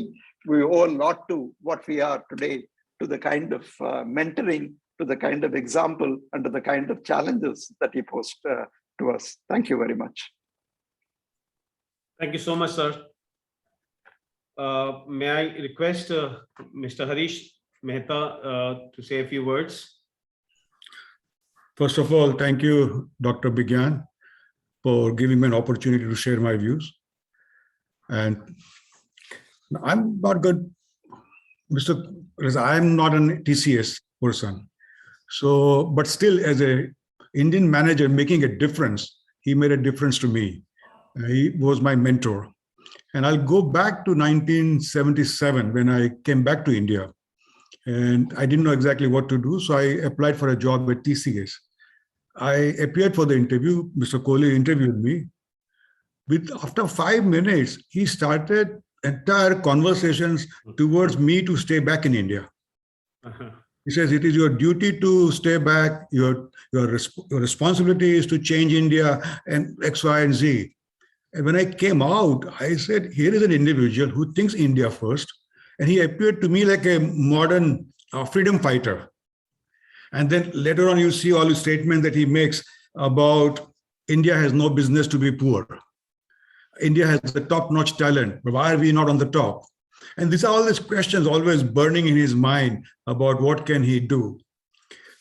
we owe a lot to what we are today, to the kind of mentoring, to the kind of example, and to the kind of challenges that he posed to us. Thank you very much. Thank you so much, sir. May I request Mr. Harish Mehta to say a few words? First of all, thank you, Dr. Bigyan, for giving me an opportunity to share my views. And I'm not good, I'm not an TCS person. So, but still, as an Indian manager making a difference, he made a difference to me. He was my mentor. And I'll go back to 1977 when I came back to India. And I didn't know exactly what to do, so I applied for a job at TCS. I appeared for the interview. Mr. Kohli interviewed me. After 5 minutes, he started entire conversations towards me to stay back in India. He says, it is your duty to stay back. Your responsibility is to change India and X, Y, and Z. And when I came out, I said, here is an individual who thinks India first. And he appeared to me like a modern freedom fighter. And then later on, you see all the statements that he makes about India has no business to be poor. India has the top-notch talent, but why are we not on the top? And these are all these questions always burning in his mind about what can he do.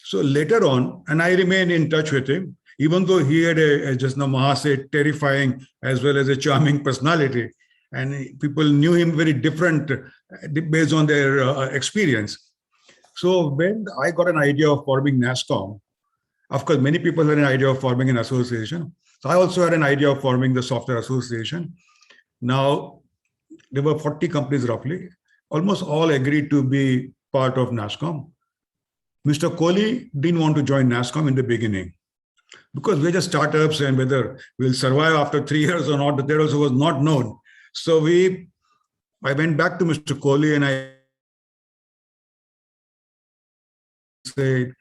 So later on, and I remain in touch with him, even though he had just now Maha said, terrifying as well as a charming personality. And people knew him very different based on their experience. So when I got an idea of forming NASSCOM, of course, many people had an idea of forming an association. So I also had an idea of forming the Software Association. Now, there were 40 companies roughly. Almost all agreed to be part of NASSCOM. Mr. Kohli didn't want to join NASSCOM in the beginning because we're just startups, and whether we'll survive after 3 years or not, that also was not known. So I went back to Mr. Kohli and I said,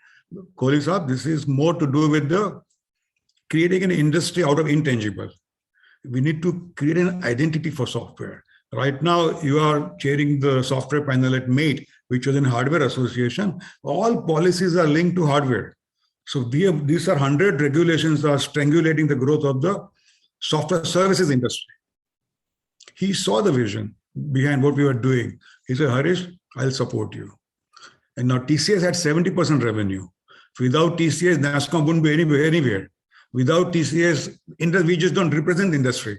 Kohli Sir, this is more to do with the creating an industry out of intangible. We need to create an identity for software. Right now, you are chairing the software panel at MATE, which was in Hardware Association. All policies are linked to hardware. So these are 100 regulations that are strangulating the growth of the software services industry. He saw the vision. behind what we were doing. He said, Harish, I'll support you. And now TCS had 70% revenue. Without TCS, NASSCOM wouldn't be anywhere. Without TCS, we just don't represent the industry.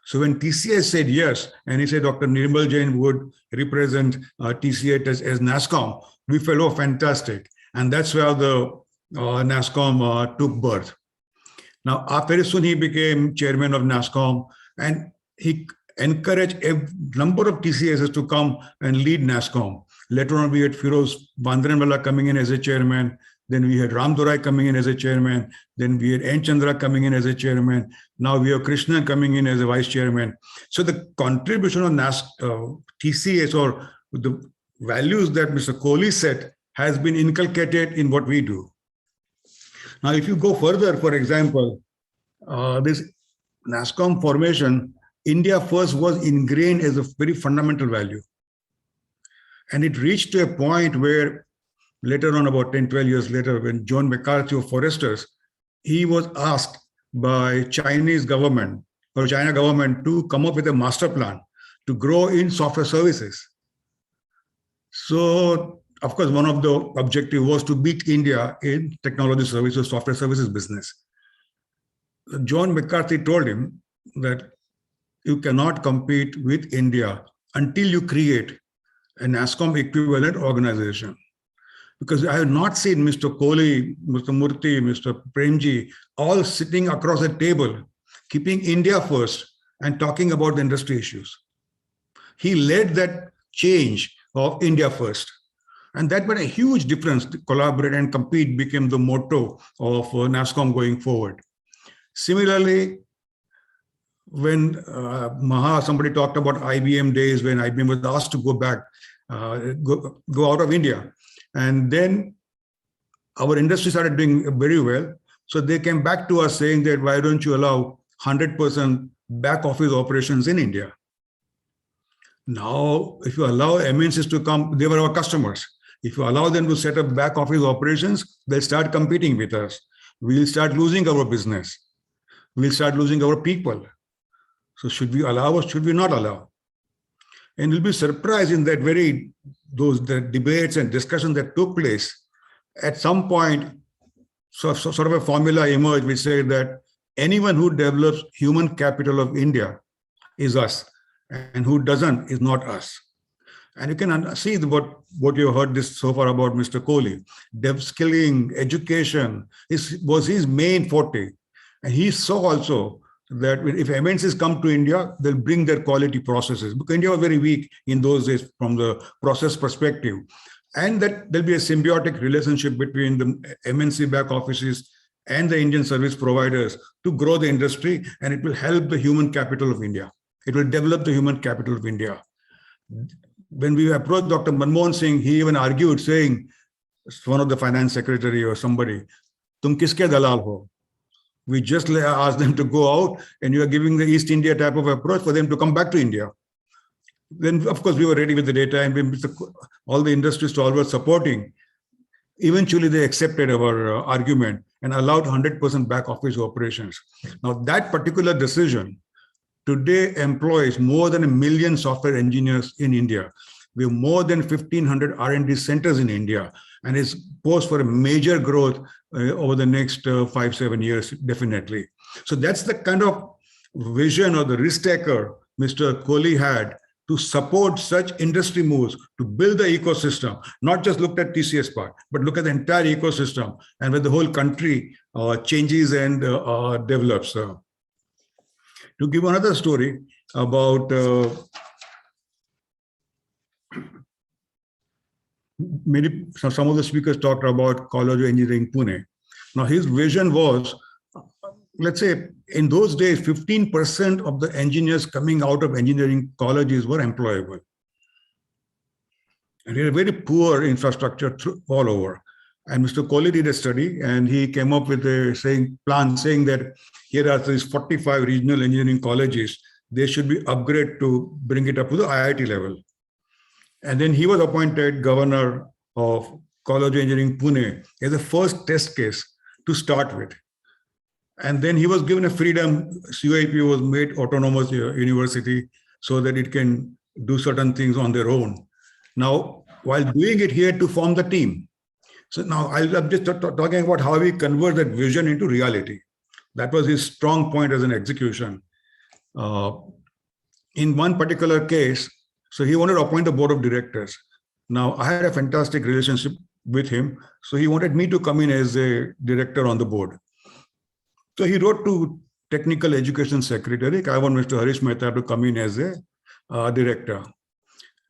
So when TCS said yes, and he said Dr. Nirmal Jain would represent TCS as NASSCOM, we felt, oh, fantastic. And that's where the NASSCOM took birth. Now, very soon he became chairman of NASSCOM, and he encouraged a number of TCSs to come and lead NASSCOM. Later on, we had Firoz Bandrenwala coming in as a chairman. Then we had Ram Durai coming in as a chairman. Then we had N. Chandra coming in as a chairman. Now we have Krishnan coming in as a vice chairman. So the contribution of TCS, or the values that Mr. Kohli set, has been inculcated in what we do. Now, if you go further, for example, this NASSCOM formation, India first was ingrained as a very fundamental value. And it reached to a point where later on, about 10, 12 years later, when John McCarthy of Foresters, he was asked by Chinese government or China government to come up with a master plan to grow in software services. So, of course, one of the objectives was to beat India in technology services, software services business. John McCarthy told him that you cannot compete with India until you create a NASSCOM equivalent organization. Because I have not seen Mr. Kohli, Mr. Murthy, Mr. Premji, all sitting across a table, keeping India first and talking about the industry issues. He led that change of India first. And that made a huge difference. Collaborate and compete became the motto of NASSCOM going forward. Similarly, when somebody talked about IBM days, when IBM was asked to go back, go out of India. And then our industry started doing very well. So they came back to us saying that, why don't you allow 100% back office operations in India? Now, if you allow MNCs to come, they were our customers. If you allow them to set up back office operations, they'll start competing with us. We'll start losing our business. We'll start losing our people. So should we allow or should we not allow? And you'll be surprised in that the debates and discussions that took place. At some point, sort of a formula emerged which said that anyone who develops human capital of India is us, and who doesn't is not us. And you can see what you heard this so far about Mr. Kohli. Dev skilling, education was his main forte. And he saw also that if MNCs come to India, they'll bring their quality processes. Because India was very weak in those days from the process perspective. And that there'll be a symbiotic relationship between the MNC back offices and the Indian service providers to grow the industry, and it will help the human capital of India. It will develop the human capital of India. When we approached Dr. Manmohan Singh, he even argued, saying, one of the finance secretary or somebody, "Tum kiske dalal ho?" We just asked them to go out, and you are giving the East India type of approach for them to come back to India. Then, of course, we were ready with the data, and all the industry stalwarts were supporting. Eventually, they accepted our argument and allowed 100% back office operations. Now, that particular decision today employs more than 1 million software engineers in India. We have more than 1,500 R&D centers in India, and it's poised for a major growth over the next 5-7 years, definitely. So that's the kind of vision or the risk taker Mr. Kohli had to support such industry moves, to build the ecosystem, not just look at TCS part, but look at the entire ecosystem and where the whole country changes and develops. To give another story about some of the speakers talked about College of Engineering, Pune. Now, his vision was, let's say, in those days, 15% of the engineers coming out of engineering colleges were employable. And he had a very poor infrastructure all over. And Mr. Kohli did a study, and he came up with a plan saying that here are these 45 regional engineering colleges. They should be upgraded to bring it up to the IIT level. And then he was appointed governor of College of Engineering, Pune, as the first test case to start with. And then he was given a freedom. COIP was made autonomous university so that it can do certain things on their own. Now, while doing it, he had to form the team. So now I'm just talking about how we convert that vision into reality. That was his strong point as an execution. In one particular case, so he wanted to appoint the board of directors. Now, I had a fantastic relationship with him. So he wanted me to come in as a director on the board. So he wrote to Technical Education Secretary, I want Mr. Harish Mehta to come in as a director.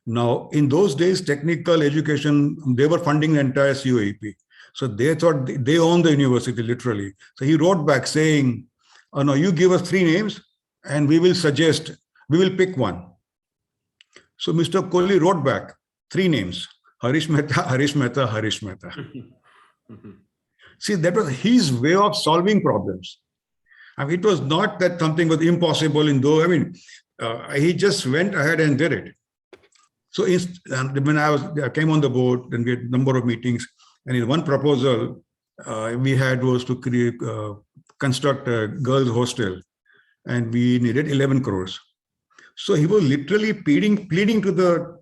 Now, in those days, technical education, they were funding the entire COEP. So they thought they owned the university, literally. So he wrote back saying, oh, no, you give us 3 names and we will suggest, we will pick one. So Mr. Kohli wrote back 3 names, Harish Mehta, Harish Mehta, Harish Mehta. See, that was his way of solving problems. I mean, it was not that something was impossible in though, I mean, he just went ahead and did it. So when I came on the board, then we had a number of meetings, and in one proposal we had was to construct a girls' hostel, and we needed 11 crores. So he was literally pleading to the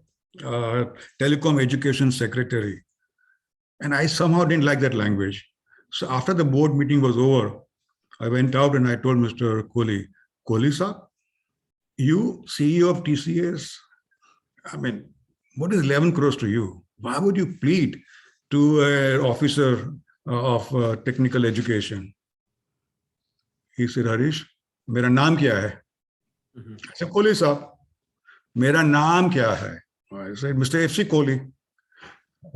telecom education secretary, and I somehow didn't like that language. So after the board meeting was over, I went out and I told Mr. Kohli, Kohli Sir, you CEO of TCS, I mean, what is 11 crores to you? Why would you plead to an officer of technical education? He said, Harish, mera naam kya hai? I said, Kohli Sir, mera naam kya hai? I said, Mr. F C Kohli.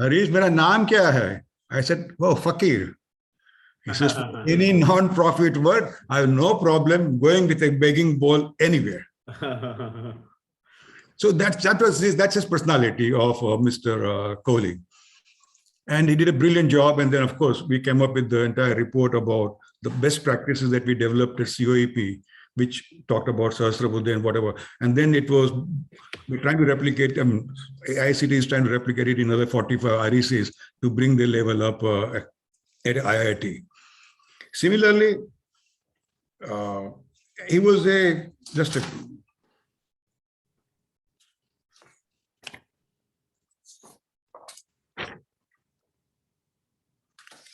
Harish, mera naam kya hai? I said, oh, Faqir. He says, any non-profit word, I have no problem going with a begging bowl anywhere. So that's his personality of Mr. Kohli. And he did a brilliant job. And then, of course, we came up with the entire report about the best practices that we developed at COEP, which talked about Sahasrabudhe and whatever. And then we're trying to replicate, ICT is trying to replicate it in other 45 RECs to bring the level up at IIT. Similarly, he was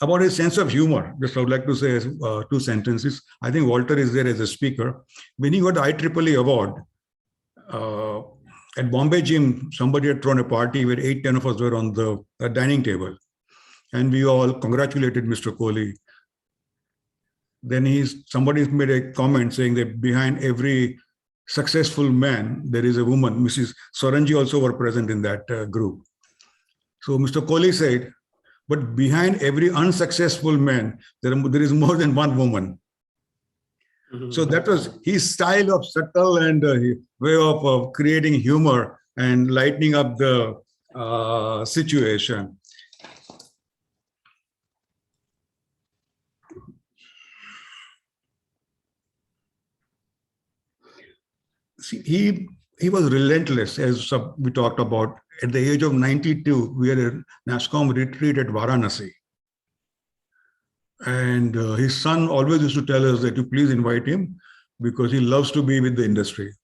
about his sense of humor, just I would like to say 2 sentences. I think Walter is there as a speaker. When he got the IEEE award, at Bombay Gym, somebody had thrown a party where 8-10 of us were on the dining table. And we all congratulated Mr. Kohli. Then somebody made a comment saying that behind every successful man, there is a woman. Mrs. Soranji also were present in that group. So Mr. Kohli said, but behind every unsuccessful man, there is more than one woman. So that was his style of subtle and way of creating humor and lightening up the situation. See, he was relentless, as we talked about. At the age of 92, we had a NASSCOM retreat at Varanasi. And his son always used to tell us that you please invite him because he loves to be with the industry.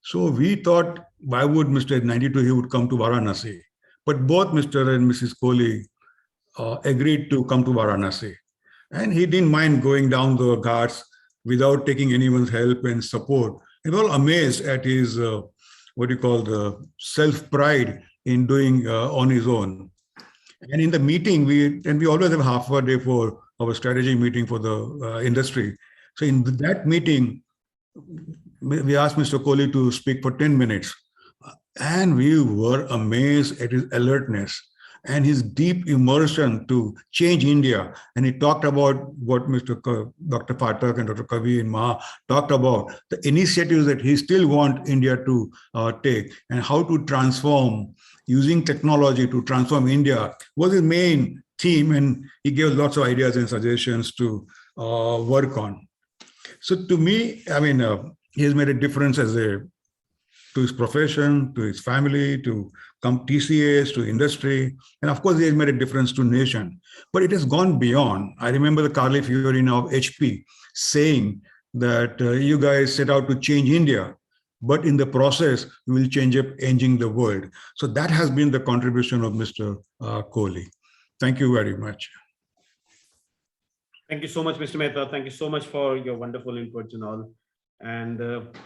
So we thought, why would Mr. 92, he would come to Varanasi. But both Mr. and Mrs. Kohli agreed to come to Varanasi. And he didn't mind going down the ghats without taking anyone's help and support. We were all amazed at his, the self-pride in doing on his own. And in the meeting, we always have half a day for our strategy meeting for the industry. So in that meeting, we asked Mr. Kohli to speak for 10 minutes. And we were amazed at his alertness and his deep immersion to change India. And he talked about what Dr. Phatak and Dr. Kavi and Maha talked about, the initiatives that he still wants India to take and how to transform, using technology to transform India was his main theme. And he gave lots of ideas and suggestions to work on. So to me, he has made a difference to his profession, to his family, to TCS, to industry. And of course, he has made a difference to nation. But it has gone beyond. I remember the Carly Fiorina of HP saying that you guys set out to change India. but in the process, we will change up changing the world. So that has been the contribution of Mr. Kohli. Thank you very much. Thank you so much, Mr. Mehta. Thank you so much for your wonderful inputs and all. And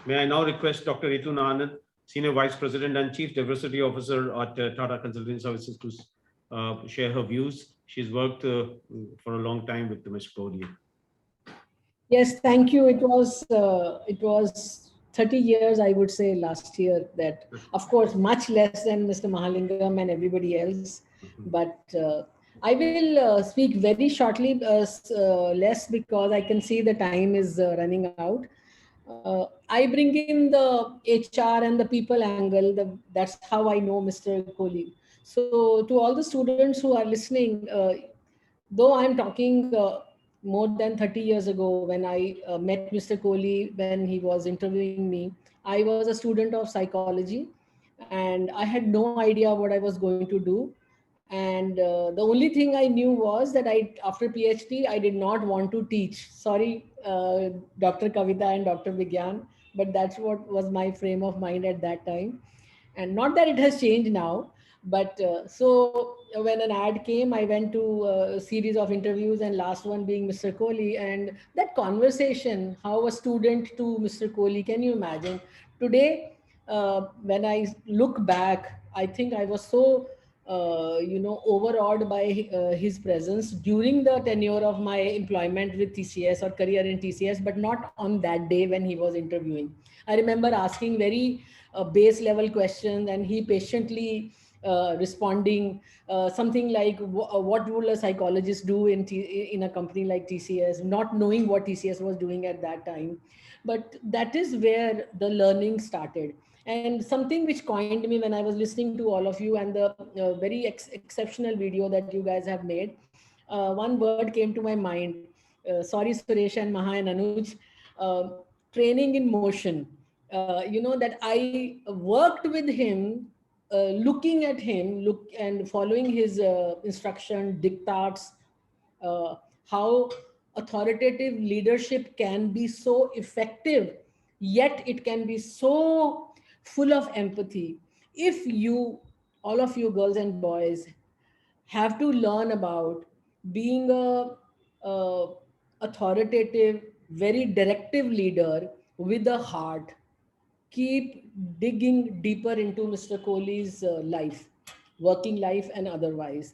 may I now request Dr. Ritu Anand, Senior Vice President and Chief Diversity Officer at Tata Consulting Services, to share her views. She's worked for a long time with Mr. Kohli. Yes, thank you. It was 30 years, I would say, last year. That, of course, much less than Mr. Mahalingam and everybody else. But I will speak very shortly, less, because I can see the time is running out. I bring in the HR and the people angle. That's how I know Mr. Kohli. So to all the students who are listening, though I'm talking more than 30 years ago, when I met Mr. Kohli, when he was interviewing me, I was a student of psychology and I had no idea what I was going to do. And the only thing I knew was that after PhD, I did not want to teach. Sorry, Dr. Kavita and Dr. Vigyan, but that's what was my frame of mind at that time. And not that it has changed now, but so when an ad came, I went to a series of interviews, and last one being Mr. Kohli. And that conversation, how a student to Mr. Kohli, can you imagine? Today, when I look back, I think I was so overawed by his presence during the tenure of my employment with TCS or career in TCS, but not on that day when he was interviewing. I remember asking very base level questions, and he patiently responding something like, what will a psychologist do in a company like TCS, not knowing what TCS was doing at that time. But that is where the learning started. And something which coined me when I was listening to all of you, and the very exceptional video that you guys have made, one word came to my mind. Sorry, Suresh and Maha and Anuj. Training in motion. That I worked with him, looking at him, and following his instruction, diktats, how authoritative leadership can be so effective, yet it can be so full of empathy. If you, all of you girls and boys, have to learn about being a authoritative, very directive leader with a heart, keep digging deeper into Mr. Kohli's life, working life and otherwise.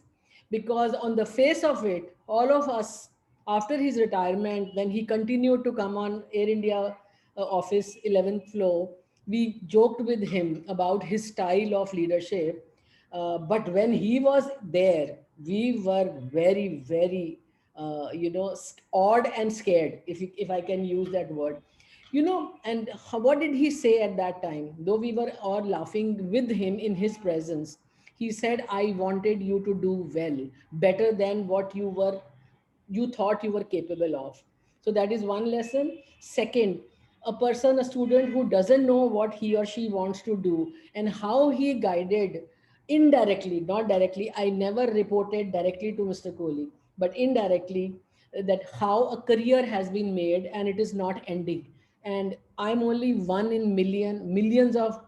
Because on the face of it, all of us, after his retirement, when he continued to come on Air India office 11th floor, we joked with him about his style of leadership. But when he was there, we were very, very, awed and scared, if I can use that word. And what did he say at that time? Though we were all laughing with him in his presence, he said, I wanted you to do well, better than what you thought you were capable of. So that is one lesson. Second, a student who doesn't know what he or she wants to do, and how he guided indirectly, not directly. I never reported directly to Mr. Kohli, but indirectly, that how a career has been made and it is not ending. And I'm only one in millions of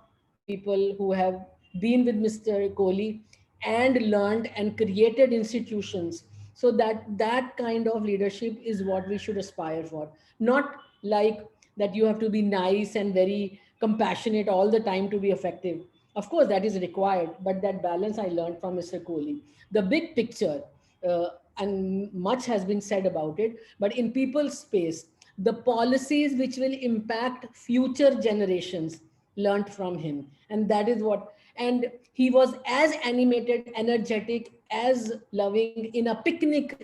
people who have been with Mr. Kohli and learned and created institutions. So that kind of leadership is what we should aspire for. Not like that you have to be nice and very compassionate all the time to be effective. Of course, that is required, but that balance I learned from Mr. Kohli. The big picture, and much has been said about it, but in people's space, the policies which will impact future generations, learned from him. And that is what, and he was as animated, energetic, as loving in a picnic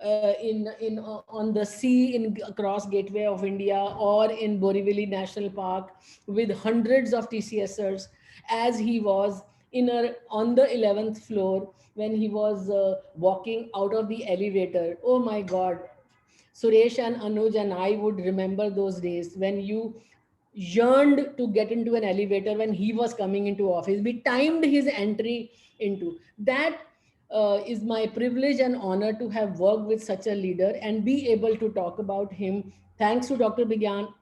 on the sea in across Gateway of India, or in Borivali National Park with hundreds of TCSers, as he was on the 11th floor when he was walking out of the elevator. Oh my God, Suresh and Anuj and I would remember those days when you yearned to get into an elevator when he was coming into office. We timed his entry into that. Is my privilege and honor to have worked with such a leader and be able to talk about him. Thanks to Dr. Bigyan,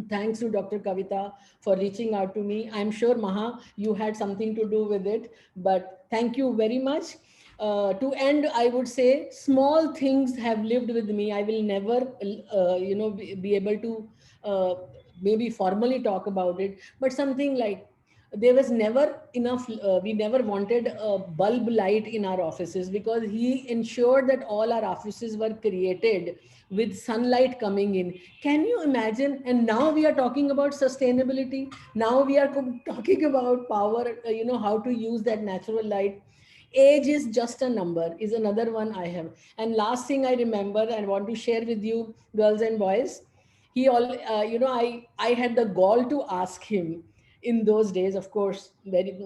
Thanks to Dr. Kavita for reaching out to me. I'm sure, Maha, you had something to do with it, but thank you very much. To end, I would say small things have lived with me. I will never, be able to maybe formally talk about it, but something like there was never enough, we never wanted a bulb light in our offices because he ensured that all our offices were created with sunlight coming in. Can you imagine? And now we are talking about sustainability. Now we are talking about power, how to use that natural light. Age is just a number is another one I have. And last thing I remember and want to share with you, girls and boys, he all, I had the gall to ask him in those days, of course, very,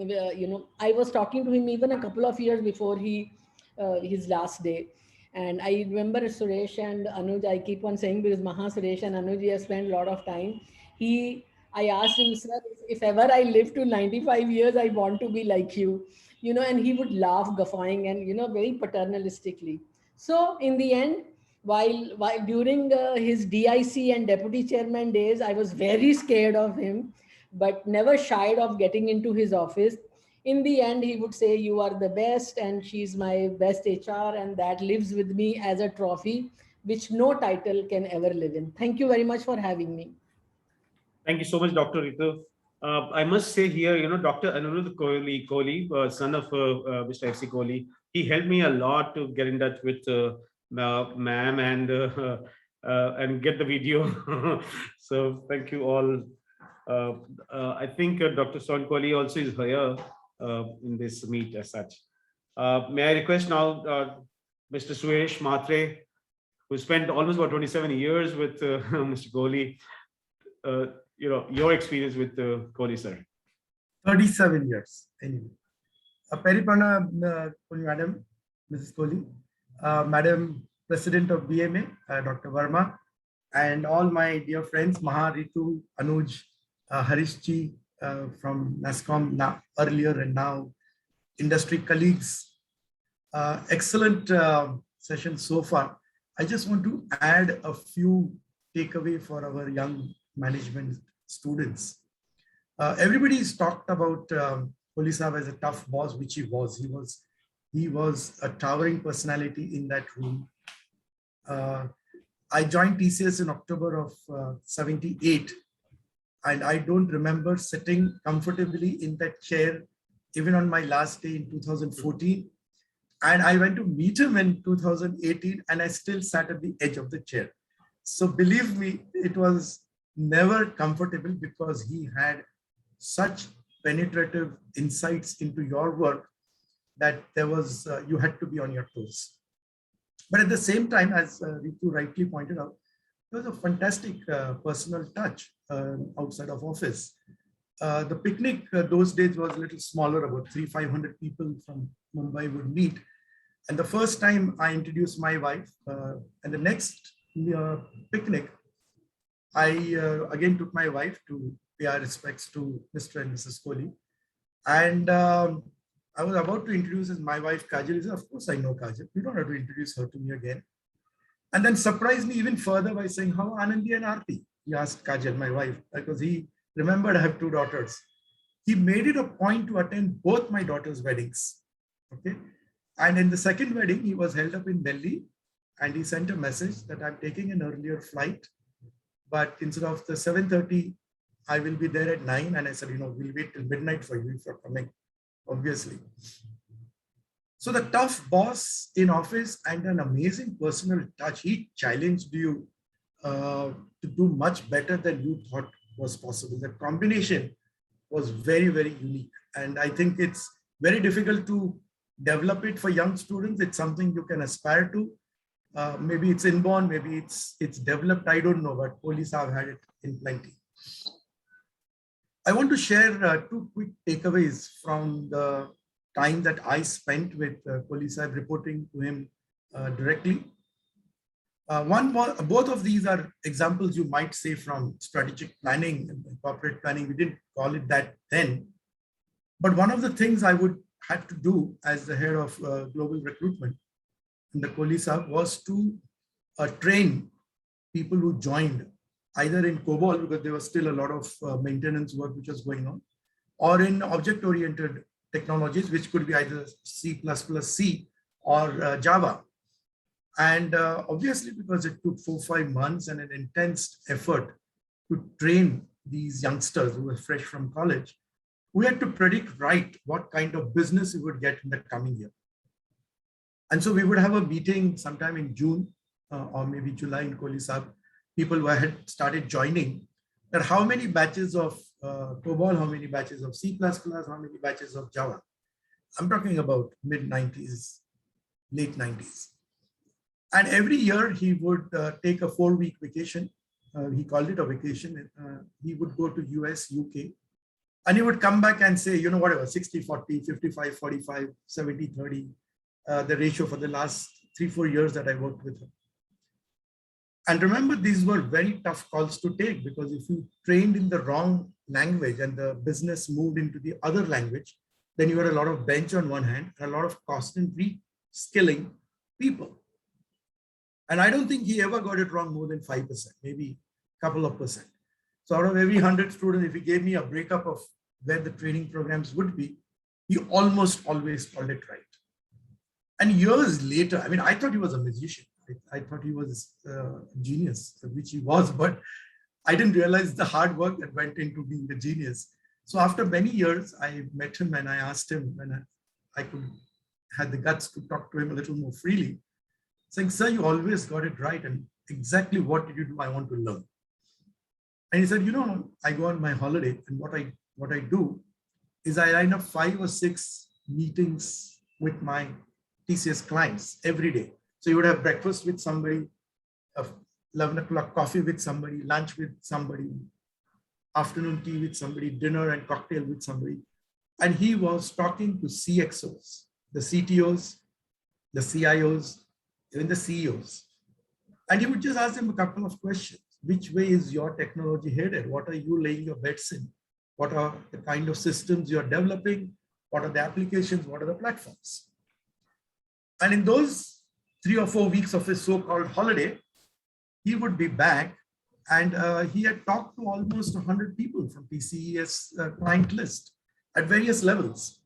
I was talking to him even a couple of years before his last day. And I remember Suresh and Anuj, I keep on saying because Maha, Suresh and Anuj, have spent a lot of time. I asked him, sir, if ever I live to 95 years, I want to be like you, and he would laugh, guffawing and, very paternalistically. So in the end, while during his DIC and deputy chairman days, I was very scared of him, but never shied of getting into his office. In the end, he would say, "You are the best, and she's my best HR," and that lives with me as a trophy, which no title can ever live in. Thank you very much for having me. Thank you so much, Dr. Ritu. I must say here, Dr. Anirudh Kohli, son of Mr. F C Kohli, he helped me a lot to get in touch with ma'am and get the video. So thank you all. I think Dr. Son Kohli also is here in this meet as such. May I request now Mr. Suresh Mhatre, who spent almost about 27 years with Mr. Kohli, your experience with Kohli Sir. 37 years anyway. Peripana Kohli Madam, Mrs. Kohli, Madam President of BMA, Dr. Verma, and all my dear friends, Maha, Ritu, Anuj, Harish Ji from NASCOM earlier and now, industry colleagues. Excellent session so far. I just want to add a few takeaway for our young management students. Everybody's talked about Kohli Sir as a tough boss, which he was. He was a towering personality in that room. I joined TCS in October of 78, and I don't remember sitting comfortably in that chair even on my last day in 2014. And I went to meet him in 2018, and I still sat at the edge of the chair. So believe me, it was never comfortable because he had such penetrative insights into your work that there was you had to be on your toes. But at the same time, as Ritu rightly pointed out, there was a fantastic personal touch outside of office. The picnic those days was a little smaller, about 300-500 people from Mumbai would meet. And the first time I introduced my wife, and the next picnic, I again took my wife to pay our respects to Mr. and Mrs. Kohli. And I was about to introduce my wife, Kajal. He said, "Of course I know Kajal. You don't have to introduce her to me again." And then surprised me even further by saying, "How are Anandi and Aarti?" He asked Kajal, my wife, because he remembered I have 2 daughters. He made it a point to attend both my daughters' weddings. Okay. And in the second wedding, he was held up in Delhi, and he sent a message that I'm taking an earlier flight, but instead of the 7:30, I will be there at 9. And I said, we'll wait till midnight for you if you're coming, obviously. So the tough boss in office and an amazing personal touch, he challenged you to do much better than you thought was possible. The combination was very, very unique. And I think it's very difficult to develop it for young students. It's something you can aspire to. Maybe it's inborn, maybe it's developed, I don't know, but Kohli Sir had it in plenty. I want to share 2 quick takeaways from the time that I spent with Kohli Sir, reporting to him directly. Both of these are examples you might say from strategic planning and corporate planning. We didn't call it that then. But one of the things I would have to do as the head of global recruitment in the Kohli Sir was to train people who joined either in COBOL, because there was still a lot of maintenance work which was going on, or in object-oriented technologies, which could be either C++C or Java. And obviously, because it took 4-5 months and an intense effort to train these youngsters who were fresh from college, we had to predict right what kind of business we would get in the coming year. And so we would have a meeting sometime in June or maybe July in Kohli Sir. People who had started joining, that how many batches of COBOL, how many batches of C++, how many batches of Java. I'm talking about mid-90s, late 90s. And every year he would take a 4-week vacation. He called it a vacation. He would go to US, UK, and he would come back and say, you know, whatever, 60-40, 55-45, 70-30, the ratio for the last 3-4 years that I worked with him. And remember, these were very tough calls to take, because if you trained in the wrong language and the business moved into the other language, then you had a lot of bench on one hand and a lot of constant re-skilling people. And I don't think he ever got it wrong more than 5%, maybe a couple of percent. So out of every 100 students, if he gave me a breakup of where the training programs would be, he almost always called it right. And years later, I mean, I thought he was a musician. I thought he was a genius, which he was, but I didn't realize the hard work that went into being a genius. So after many years, I met him and I asked him when I could had the guts to talk to him a little more freely, saying, sir, you always got it right. And exactly what did you do? I want to learn. And he said, you know, I go on my holiday, and what I do is I line up 5 or 6 meetings with my TCS clients every day. So you would have breakfast with somebody, 11 o'clock coffee with somebody, lunch with somebody, afternoon tea with somebody, dinner and cocktail with somebody. And he was talking to CXOs, the CTOs, the CIOs, even the CEOs. And he would just ask them a couple of questions. Which way is your technology headed? What are you laying your bets in? What are the kind of systems you're developing? What are the applications? What are the platforms? And in those 3 or 4 weeks of his so-called holiday, he would be back, and he had talked to almost 100 people from TCS client list at various levels.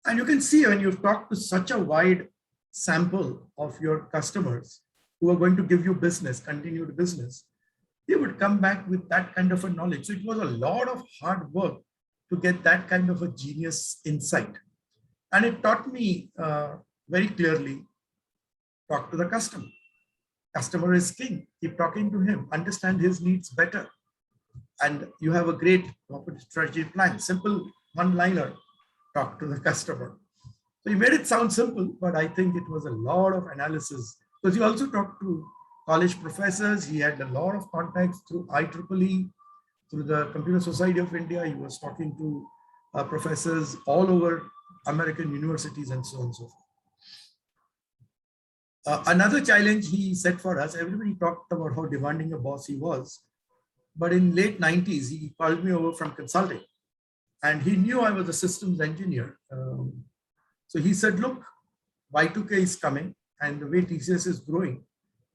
And you can see when you've talked to such a wide sample of your customers who are going to give you business, continued business, they would come back with that kind of a knowledge. So it was a lot of hard work to get that kind of a genius insight. And it taught me very clearly, talk to the customer. Customer is king. Keep talking to him. Understand his needs better. And you have a great corporate strategy plan. Simple one-liner, talk to the customer. So he made it sound simple, but I think it was a lot of analysis. Because he also talked to college professors. He had a lot of contacts through IEEE, through the Computer Society of India. He was talking to professors all over American universities and so on and so forth. Another challenge he set for us, everybody talked about how demanding a boss he was. But in late 90s, he called me over from consulting. And he knew I was a systems engineer. So he said, look, Y2K is coming. And the way TCS is growing,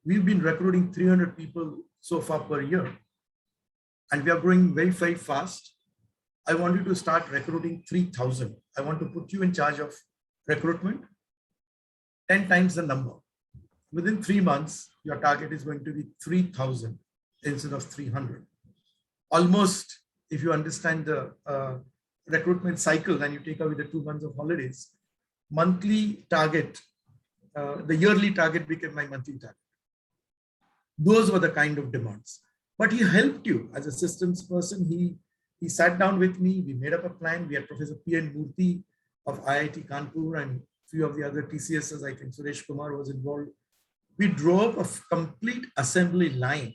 we've been recruiting 300 people so far per year. And we are growing very, very fast. I want you to start recruiting 3,000. I want to put you in charge of recruitment, 10 times the number. Within 3 months, your target is going to be 3,000 instead of 300. Almost, if you understand the recruitment cycle and you take away the 2 months of holidays, monthly target, the yearly target became my monthly target. Those were the kind of demands. But he helped you as a systems person. He sat down with me. We made up a plan. We had Professor P.N. Murthy of IIT Kanpur and a few of the other TCSs. I think Suresh Kumar was involved. We drove a complete assembly line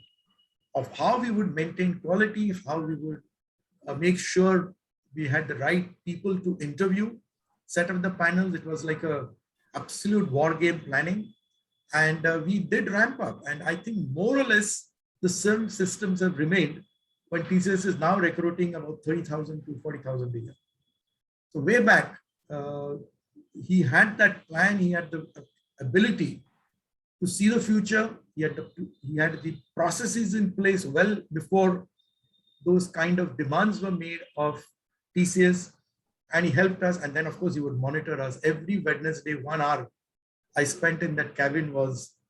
of how we would maintain quality, how we would make sure we had the right people to interview, set up the panels. It was like a absolute war game planning. And we did ramp up. And I think more or less the same systems have remained when TCS is now recruiting about 30,000 to 40,000 a year. So way back, he had that plan. He had the ability to see the future He had the processes in place well before those kind of demands were made of TCS, and he helped us. And then, of course, he would monitor us every Wednesday. 1 hour I spent in that cabin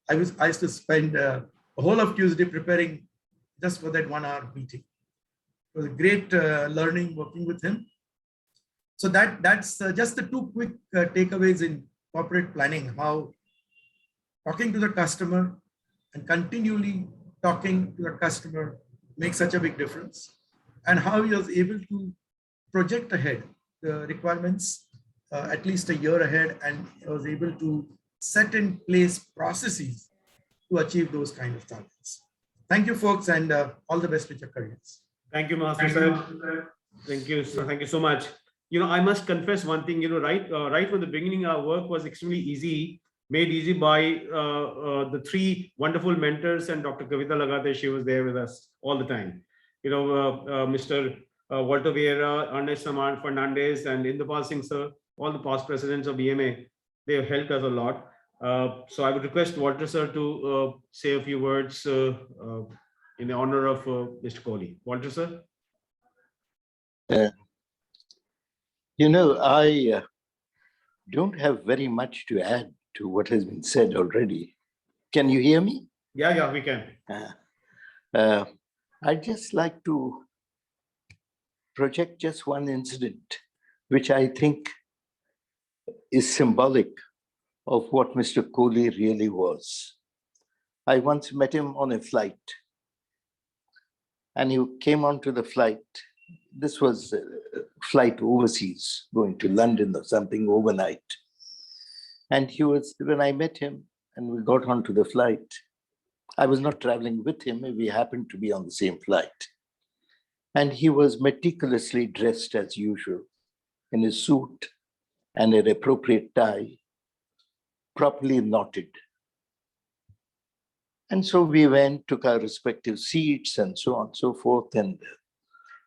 I used to spend a whole of Tuesday preparing just for that 1 hour meeting. It was a great learning working with him. So that's just the two quick takeaways in corporate planning: how talking to the customer and continually talking to the customer makes such a big difference, and how he was able to project ahead the requirements at least a year ahead, and was able to set in place processes to achieve those kind of targets. Thank you, folks, and all the best with your careers. Thank you, Master Sir. Thank you. Thank you so much. I must confess one thing. Right from the beginning, our work was extremely easy, made easy by the three wonderful mentors and Dr. Kavita Laghate. She was there with us all the time. Mr. Walter Vieira, Ernest, Fernandes, and Indrapal Singh, sir, all the past presidents of BMA, they have helped us a lot. So I would request Walter, sir, to say a few words in the honor of Mr. Kohli. Walter, sir. I don't have very much to add to what has been said already. Can you hear me? Yeah, we can. I'd just like to project just one incident, which I think is symbolic of what Mr. Kohli really was. I once met him on a flight, and he came onto the flight. This was a flight overseas, going to London or something overnight. And when I met him and we got onto the flight, I was not traveling with him, we happened to be on the same flight. And he was meticulously dressed as usual, in his suit and an appropriate tie, properly knotted. And so we went, took our respective seats and so on and so forth. And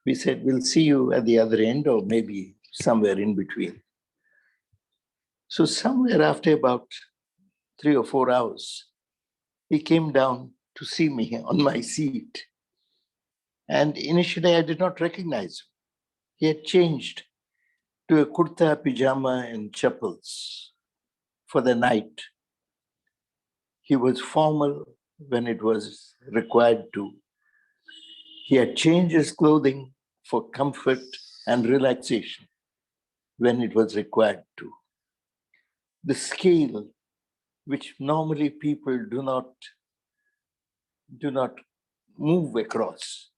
we said, we'll see you at the other end or maybe somewhere in between. So somewhere after about 3 or 4 hours, he came down to see me on my seat. And initially I did not recognize him. He had changed to a kurta, pajama and chappals for the night. He was formal when it was required to. He had changed his clothing for comfort and relaxation when it was required to. The scale which normally people do not move across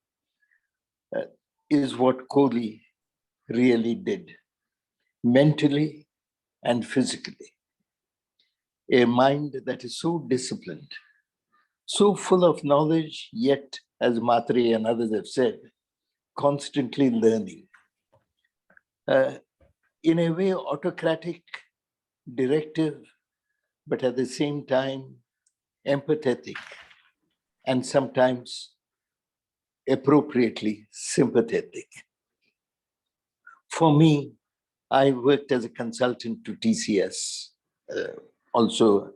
is what Kohli really did, mentally and physically. A mind that is so disciplined, so full of knowledge, yet, as Mhatre and others have said, constantly learning. In a way, autocratic, directive, but at the same time, empathetic, and sometimes appropriately sympathetic. For me, I worked as a consultant to TCS, also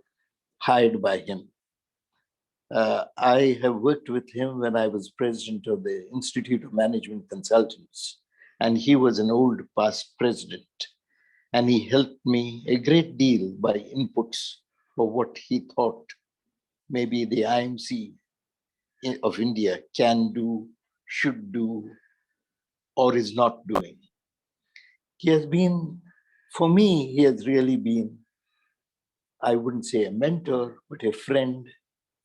hired by him. I have worked with him when I was president of the Institute of Management Consultants, and he was an old past president. And he helped me a great deal by inputs of what he thought maybe the IMC of India can do, should do, or is not doing. He has been, for me, he has really been, I wouldn't say a mentor, but a friend,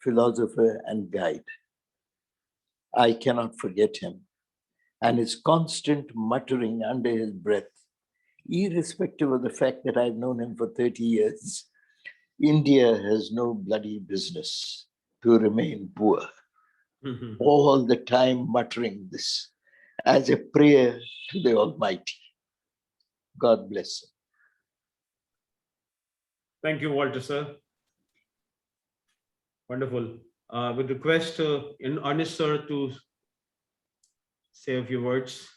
philosopher, and guide. I cannot forget him. And his constant muttering under his breath, irrespective of the fact that I've known him for 30 years, India has no bloody business to remain poor. Mm-hmm. All the time muttering this as a prayer to the Almighty. God bless him. Thank you, Walter, sir. Wonderful. With request Ernest, sir, to say a few words.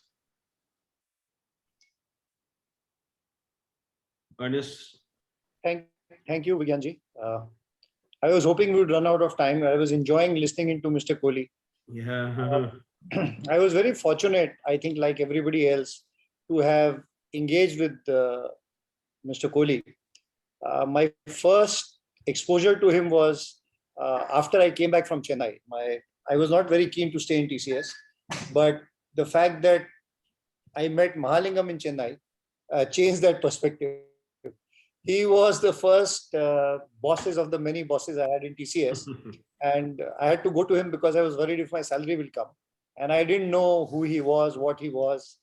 Ernest. Thank you, Vigyanji. I was hoping we would run out of time. I was enjoying listening into Mr. Kohli. Yeah. I was very fortunate, I think, like everybody else, to have engaged with Mr. Kohli. My first exposure to him was after I came back from Chennai. I was not very keen to stay in TCS, but the fact that I met Mahalingam in Chennai changed that perspective. He was the first bosses of the many bosses I had in TCS. And I had to go to him because I was worried if my salary will come. And I didn't know who he was, what he was.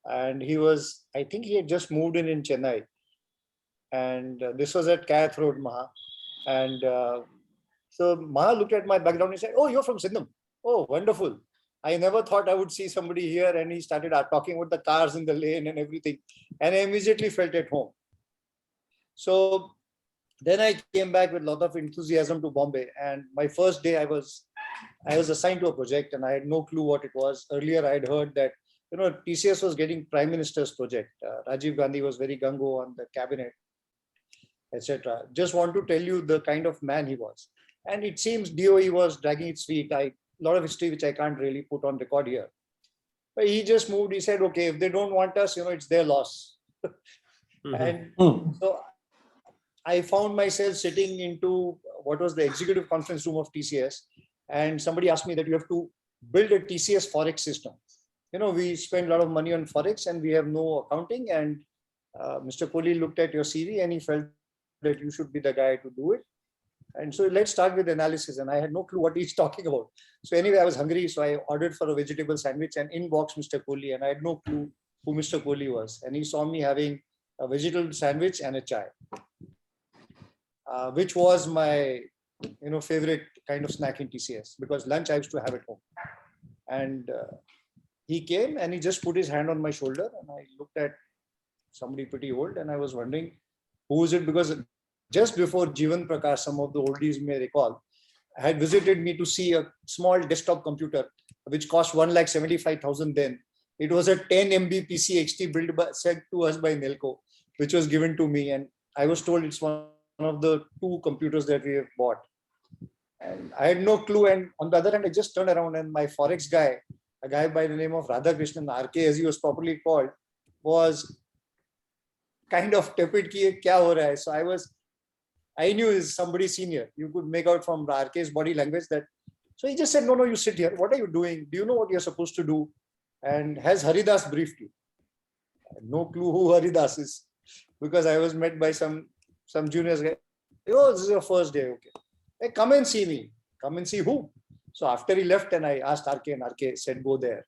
And he was, I think he had just moved in Chennai. And this was at Kayath Road, Maha. And so Maha looked at my background and said, "Oh, you're from Sindham. Oh, wonderful. I never thought I would see somebody here." And he started talking about the cars in the lane and everything. And I immediately felt at home. So then I came back with a lot of enthusiasm to Bombay. And my first day I was assigned to a project and I had no clue what it was. Earlier I had heard that, TCS was getting Prime Minister's project. Rajiv Gandhi was very gung-ho on the cabinet, etc. Just want to tell you the kind of man he was. And it seems DOE was dragging its feet. A lot of history which I can't really put on record here. But he just moved. He said, okay, if they don't want us, it's their loss. And so I found myself sitting into what was the executive conference room of TCS. And somebody asked me that you have to build a TCS Forex system. We spend a lot of money on Forex and we have no accounting. And Mr. Kohli looked at your CV and he felt that you should be the guy to do it. And so let's start with analysis. And I had no clue what he's talking about. So anyway, I was hungry. So I ordered for a vegetable sandwich and in walks Mr. Kohli. And I had no clue who Mr. Kohli was. And he saw me having a vegetable sandwich and a chai, which was my favorite kind of snack in TCS, because lunch I used to have at home. And he came and he just put his hand on my shoulder and I looked at somebody pretty old and I was wondering who is it, because just before Jeevan Prakash, some of the oldies may recall, had visited me to see a small desktop computer which cost 1,75,000 then. It was a 10 MB PC XT sent to us by Nelco, which was given to me, and I was told it's one of the 2 computers that we have bought. And I had no clue. And on the other hand, I just turned around and my Forex guy, a guy by the name of Radhakrishnan, RK as he was properly called, was kind of tepid ki kya ho raha hai. So I knew he's somebody senior. You could make out from RK's body language that. So he just said, no, you sit here. What are you doing? Do you know what you're supposed to do? And has Haridas briefed you? I had no clue who Haridas is, because I was met by some juniors guy. Oh, this is your first day. Okay. Hey, come and see me. Come and see who? So after he left and I asked RK and RK said, go there.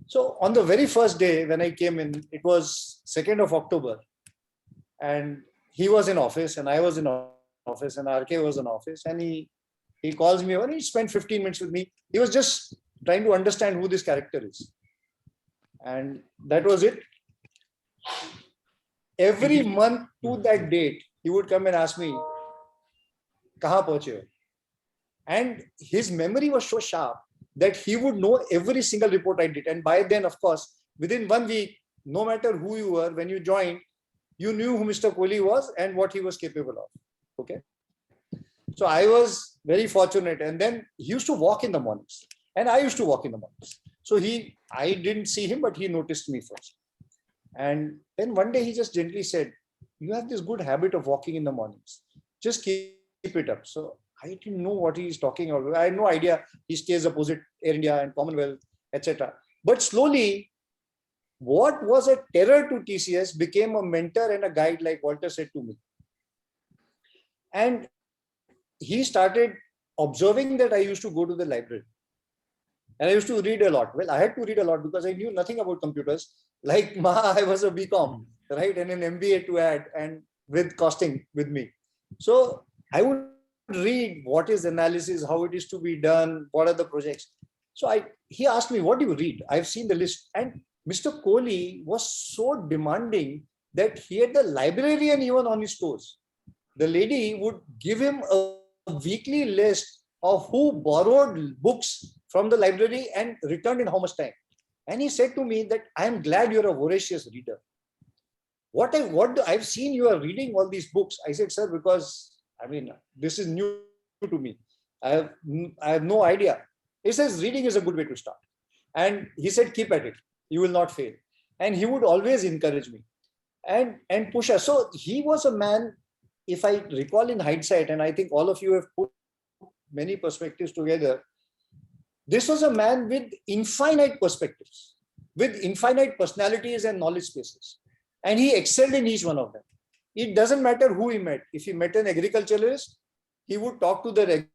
So on the very first day when I came in, it was 2nd of October. And he was in office and I was in office and RK was in office. And he calls me over and he spent 15 minutes with me. He was just trying to understand who this character is. And that was it. Every month to that date, he would come and ask me, kahan pahunche ho? And his memory was so sharp that he would know every single report I did. And by then, of course, within 1 week, no matter who you were, when you joined, you knew who Mr. Kohli was and what he was capable of. Okay. So I was very fortunate. And then he used to walk in the mornings and I used to walk in the mornings. So I didn't see him, but he noticed me first. And then one day he just gently said, you have this good habit of walking in the mornings. Just keep it up. So I didn't know what he's talking about. I had no idea he stays opposite Air India and Commonwealth, etc. But slowly, what was a terror to TCS became a mentor and a guide, like Walter said to me. And he started observing that I used to go to the library. And I used to read a lot. Well, I had to read a lot because I knew nothing about computers. Like I was a BCom, right? And an MBA to add, and with costing with me. So I would read what is analysis, how it is to be done, what are the projects. So he asked me, what do you read? I've seen the list. And Mr. Kohli was so demanding that he had the librarian even on his toes. The lady would give him a weekly list of who borrowed books from the library and returned in how much time. And he said to me that I am glad you're a voracious reader. I've seen you are reading all these books. I said, sir, because this is new to me. I have no idea. He says, reading is a good way to start. And he said, keep at it. You will not fail. And he would always encourage me and push us. So he was a man, if I recall in hindsight, and I think all of you have put many perspectives together, this was a man with infinite perspectives, with infinite personalities and knowledge spaces. And he excelled in each one of them. It doesn't matter who he met. If he met an agriculturalist, he would talk to the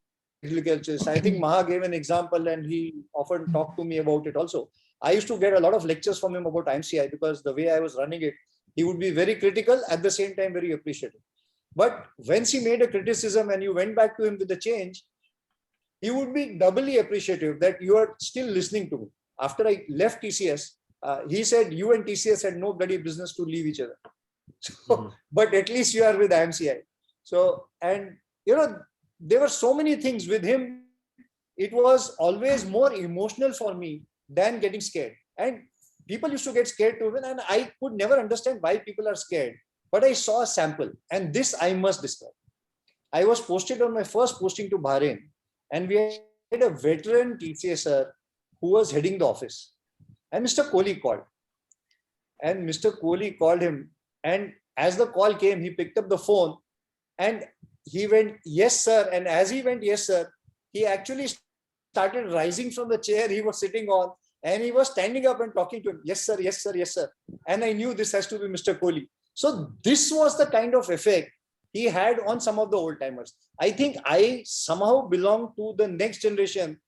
agriculturalist. I think Maha gave an example and he often talked to me about it also. I used to get a lot of lectures from him about IMCI because the way I was running it, he would be very critical, at the same time very appreciative. But once he made a criticism and you went back to him with the change, he would be doubly appreciative that you are still listening to me. After I left TCS, he said, you and TCS had no bloody business to leave each other. So, but at least you are with IMCI. So, and you know, there were so many things with him. It was always more emotional for me than getting scared. And people used to get scared too, and I could never understand why people are scared. But I saw a sample, and this I must describe. I was posted on my first posting to Bahrain, and we had a veteran TCSer who was heading the office. And Mr. Kohli called. And Mr. Kohli called him. And as the call came, he picked up the phone and he went, yes, sir. And as he went, yes, sir, he actually started rising from the chair he was sitting on. And he was standing up and talking to him. Yes, sir, yes, sir, yes, sir. And I knew this has to be Mr. Kohli. So this was the kind of effect he had on some of the old timers. I think I somehow belong to the next generation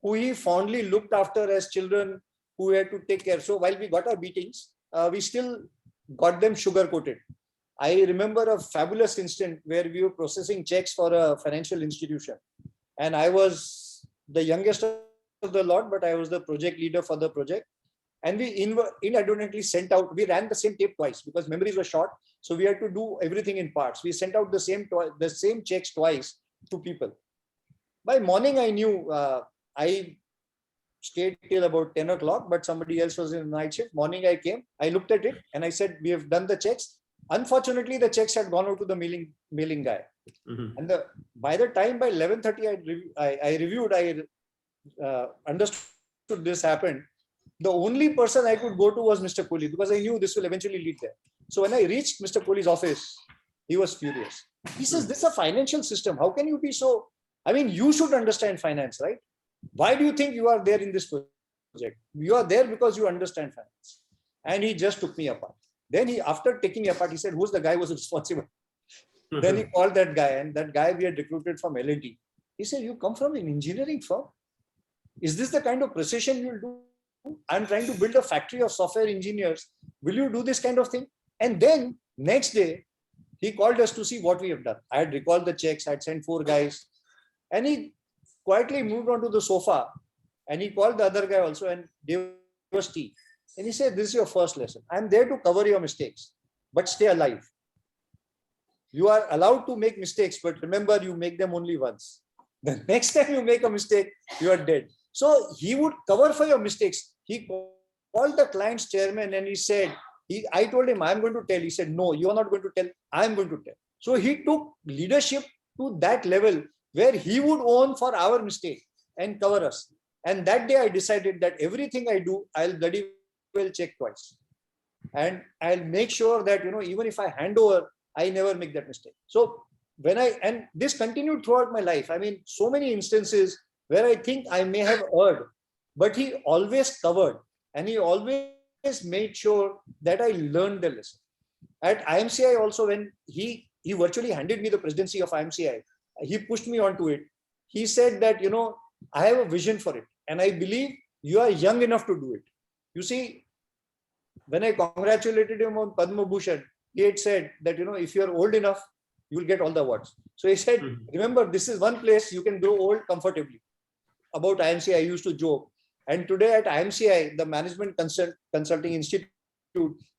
who he fondly looked after as children who had to take care. So while we got our beatings, we still got them sugar coated. I remember a fabulous instant where we were processing checks for a financial institution. And I was the youngest of the lot, but I was the project leader for the project. And we inadvertently sent out, we ran the same tape twice because memories were short. So we had to do everything in parts. We sent out the same checks twice to people. By morning, I knew I stayed till about 10 o'clock, but somebody else was in the night shift. Morning, I came, I looked at it and I said, we have done the checks. Unfortunately, the checks had gone out to the mailing guy. And by the time by 11:30, I reviewed, I understood this happened. The only person I could go to was Mr. Kohli because I knew this will eventually lead there. So when I reached Mr. Kohli's office, he was furious. He says, this is a financial system. How can you be so? I mean, you should understand finance, right? Why do you think you are there in this project? You are there because you understand finance. And he just took me apart. Then he, after taking me apart, he said, who's the guy who was responsible? Then he called that guy, and that guy we had recruited from L&T. He said, you come from an engineering firm? Is this the kind of precision you will do? I'm trying to build a factory of software engineers. Will you do this kind of thing? And then next day, he called us to see what we have done. I had recalled the checks. I had sent 4 guys. And he quietly moved onto the sofa and he called the other guy also and gave us tea. And he said, this is your first lesson. I'm there to cover your mistakes, but stay alive. You are allowed to make mistakes, but remember, you make them only once. The next time you make a mistake, you are dead. So he would cover for your mistakes. He called the client's chairman and he said, I told him, I'm going to tell. He said, no, you are not going to tell. I'm going to tell. So he took leadership to that level where he would own for our mistake and cover us. And that day I decided that everything I do, I'll bloody well check twice. And I'll make sure that, even if I hand over, I never make that mistake. So and this continued throughout my life. I mean, so many instances where I think I may have erred, but he always covered and he always made sure that I learned the lesson. At IMCI also, when he virtually handed me the presidency of IMCI, he pushed me onto it. He said that, I have a vision for it and I believe you are young enough to do it. You see, when I congratulated him on Padma Bhushan, he had said that, if you are old enough, you will get all the awards. So he said, remember, this is one place you can grow old comfortably. About IMCI, I used to joke. And today at IMCI, the Management Consulting Institute,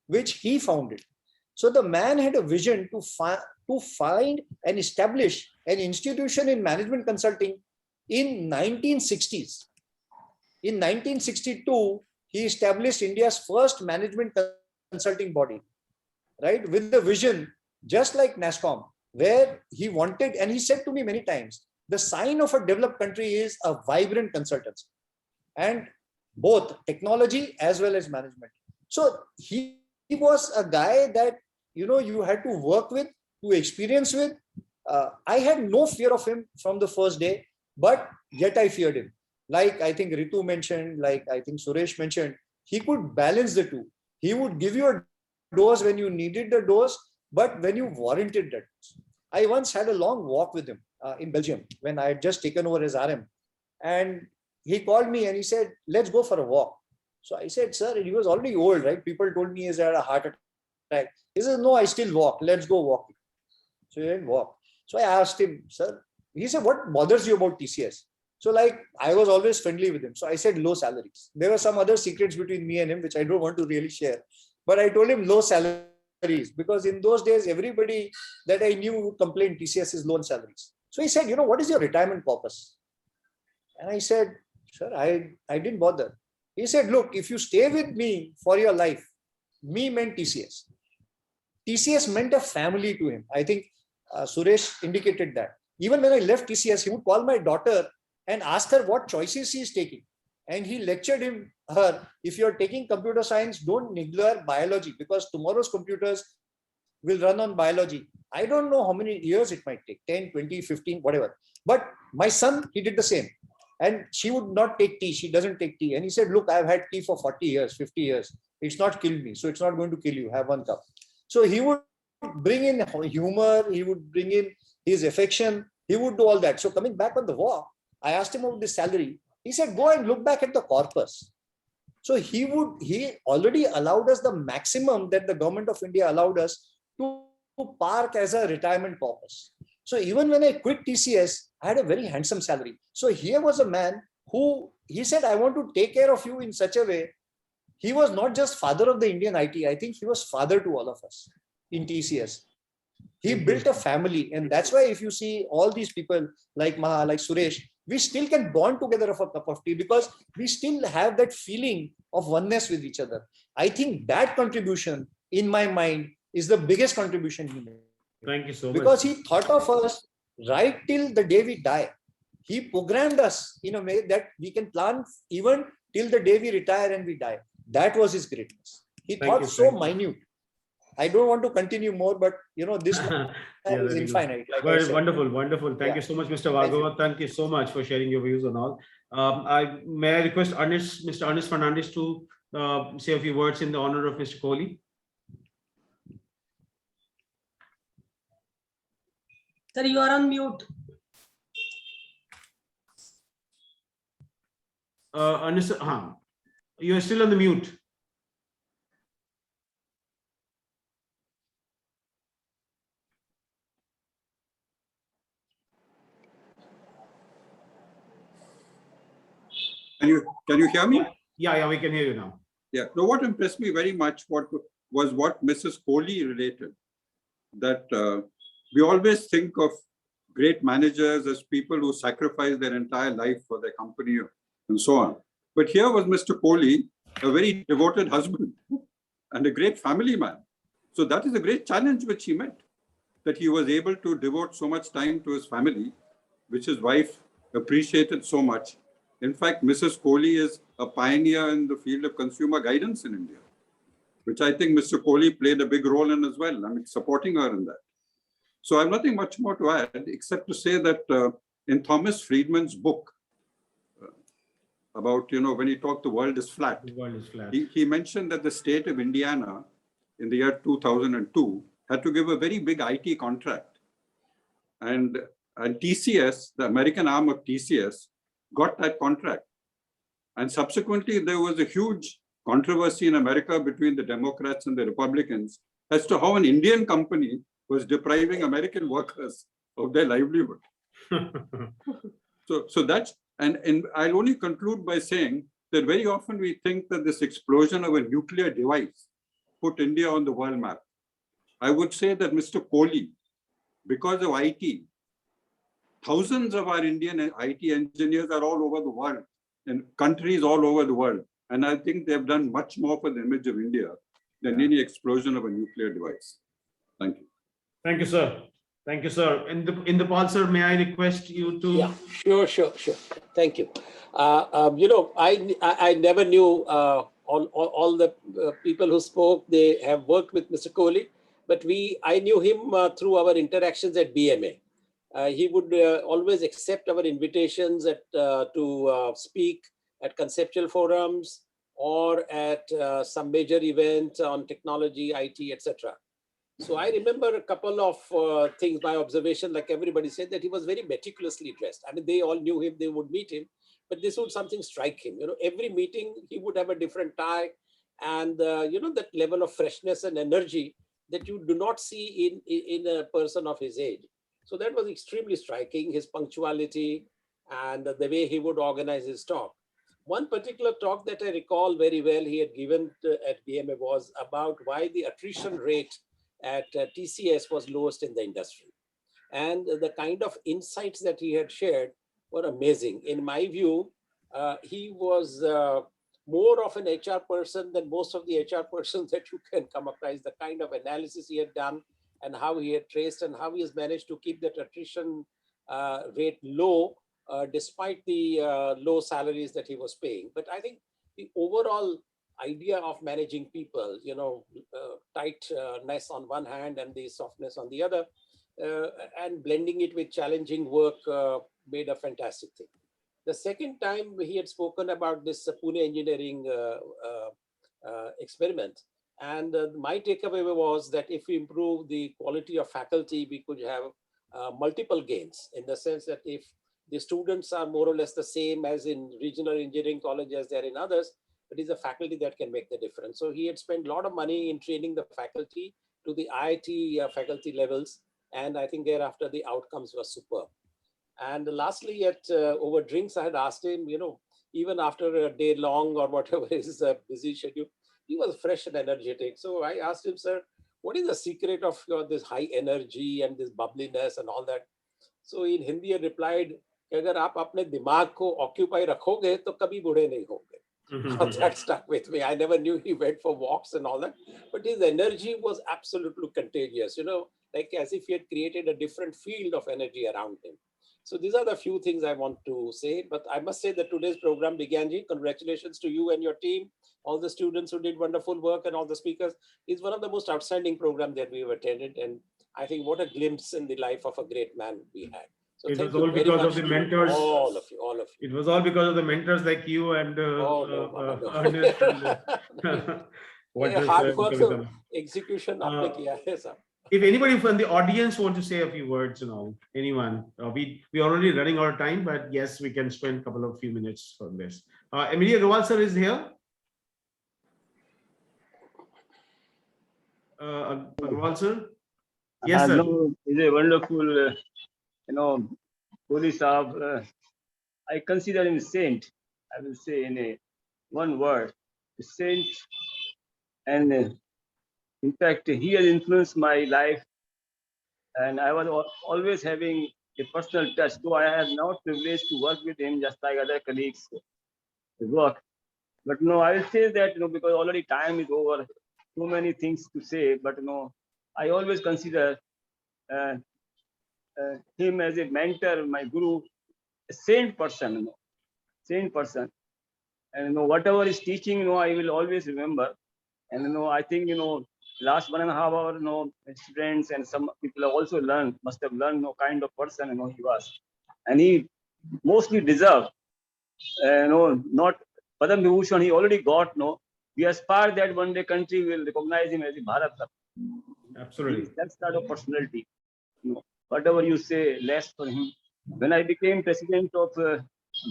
which he founded. So the man had a vision to find and establish an institution in management consulting in 1960s. In 1962, he established India's first management consulting body, right? With the vision, just like NASSCOM, where he wanted, and he said to me many times, the sign of a developed country is a vibrant consultancy, and both technology as well as management. So he was a guy that, you had to work with, to experience with. I had no fear of him from the first day, but yet I feared him. Like I think Ritu mentioned, like I think Suresh mentioned, he could balance the two. He would give you a dose when you needed the dose, but when you warranted that. I once had a long walk with him in Belgium when I had just taken over his RM, and he called me and he said, let's go for a walk. So I said, sir, he was already old, right? People told me he had a heart attack. He said, no, I still walk. Let's go walk. So he didn't walk. So I asked him, sir, he said, what bothers you about TCS? So like, I was always friendly with him. So I said low salaries. There were some other secrets between me and him, which I don't want to really share. But I told him low salaries, because in those days, everybody that I knew would complain TCS is low on salaries. So he said, what is your retirement purpose? And I said, sir, I didn't bother. He said, look, if you stay with me for your life, me meant TCS. TCS meant a family to him. I think Suresh indicated that. Even when I left TCS, he would call my daughter and ask her what choices she is taking. And he lectured her, if you're taking computer science, don't neglect biology, because tomorrow's computers will run on biology. I don't know how many years it might take, 10, 20, 15, whatever. But my son, he did the same. And she would not take tea. She doesn't take tea. And he said, look, I've had tea for 40 years, 50 years. It's not killed me. So it's not going to kill you. Have one cup. So he would bring in humor. He would bring in his affection. He would do all that. So coming back on the walk, I asked him about the salary. He said, go and look back at the corpus. So he already allowed us the maximum that the government of India allowed us to park as a retirement corpus. So even when I quit TCS, I had a very handsome salary. So here was a man who, he said, I want to take care of you in such a way. He was not just father of the Indian IT. I think he was father to all of us in TCS. He built a family. And that's why if you see all these people like Maha, like Suresh, we still can bond together of a cup of tea, because we still have that feeling of oneness with each other. I think that contribution, in my mind, is the biggest contribution he made. Thank you so much. Because he thought of us right till the day we die. He programmed us in a way that we can plan even till the day we retire and we die. That was his greatness. He thought so minute. I don't want to continue more, but this is infinite. Like wonderful, wonderful. Thank you so much, Mr. Bhargava. Thank you so much for sharing your views on all. May I request Mr. Ernest Fernandes to say a few words in the honor of Mr. Kohli? Sir, you are on mute. Ernest, you are still on the mute. Can you hear me? Yeah, we can hear you now. Yeah. No, what impressed me very much was what Mrs. Kohli related, that we always think of great managers as people who sacrifice their entire life for their company and so on. But here was Mr. Kohli, a very devoted husband and a great family man. So that is a great challenge which he met, that he was able to devote so much time to his family, which his wife appreciated so much. In fact, Mrs. Kohli is a pioneer in the field of consumer guidance in India, which I think Mr. Kohli played a big role in as well. I mean, supporting her in that. So I have nothing much more to add, except to say that in Thomas Friedman's book, about, when he talked the world is flat, he mentioned that the state of Indiana in the year 2002 had to give a very big IT contract. And TCS, the American arm of TCS, got that contract. And subsequently, there was a huge controversy in America between the Democrats and the Republicans as to how an Indian company was depriving American workers of their livelihood. So that's, and I'll only conclude by saying that very often we think that this explosion of a nuclear device put India on the world map. I would say that Mr. Kohli, because of IT, thousands of our Indian IT engineers are all over the world, in countries all over the world. And I think they've done much more for the image of India than any explosion of a nuclear device. Thank you. Thank you, sir. Thank you, sir. Indrapal sir, may I request you to? Yeah, sure. Thank you. I never knew all the people who spoke. They have worked with Mr. Kohli, but I knew him through our interactions at BMA. He would always accept our invitations to speak at conceptual forums or at some major events on technology, IT, etc. So I remember a couple of things, my observation, like everybody said, that he was very meticulously dressed. I mean, they all knew him, they would meet him, but this would something strike him. Every meeting he would have a different tie, and that level of freshness and energy that you do not see in a person of his age. So that was extremely striking, his punctuality and the way he would organize his talk. One particular talk that I recall very well he had given at BMA was about why the attrition rate at TCS was lowest in the industry. And the kind of insights that he had shared were amazing. In my view, he was more of an HR person than most of the HR persons that you can come across. The kind of analysis he had done and how he had traced and how he has managed to keep that attrition rate low despite the low salaries that he was paying. But I think the overall idea of managing people, tightness on one hand and the softness on the other, and blending it with challenging work made a fantastic thing. The second time he had spoken about this Pune engineering experiment. And my takeaway was that if we improve the quality of faculty, we could have multiple gains, in the sense that if the students are more or less the same as in regional engineering colleges, they're in others, it is the faculty that can make the difference. So he had spent a lot of money in training the faculty to the IIT faculty levels. And I think thereafter the outcomes were superb. And lastly, over drinks, I had asked him, even after a day long or whatever his busy schedule, he was fresh and energetic. So I asked him, sir, what is the secret of this high energy and this bubbliness and all that? So in Hindi, he replied, अगर आप अपने दिमाग को occupy रखोगे तो कभी बूढ़े नहीं होंगे. That stuck with me. I never knew he went for walks and all that, but his energy was absolutely contagious, like as if he had created a different field of energy around him. So these are the few things I want to say, but I must say that today's program, Bigyanji, congratulations to you and your team, all the students who did wonderful work and all the speakers. Is one of the most outstanding programs that we've attended. And I think what a glimpse in the life of a great man we had. So it was all because of the mentors. All of you. It was all because of the mentors like you and Ernest. Hard work, execution. If anybody from the audience wants to say a few words, anyone, we're already running out of time, but yes, we can spend a few minutes on this. Emilia Gawal sir is here. Gawal sir? Yes, sir. It's a wonderful, Kohli Sir. I consider him a saint. I will say in one word, a saint. And in fact, he has influenced my life. And I was always having a personal touch, though I have not privileged to work with him just like other colleagues work. But no, I will say that, because already time is over, so many things to say, but I always consider him as a mentor, my guru, a saint person, And whatever he's teaching, I will always remember. And I think, last 1.5 hours, students and some people have also must have learned, kind of person, he was. And he mostly deserved, not Padam Vibhushan, he already got, we aspire that one day country will recognize him as a Bharat Ratna. Absolutely. That's kind of personality. Whatever you say, less for him. When I became president of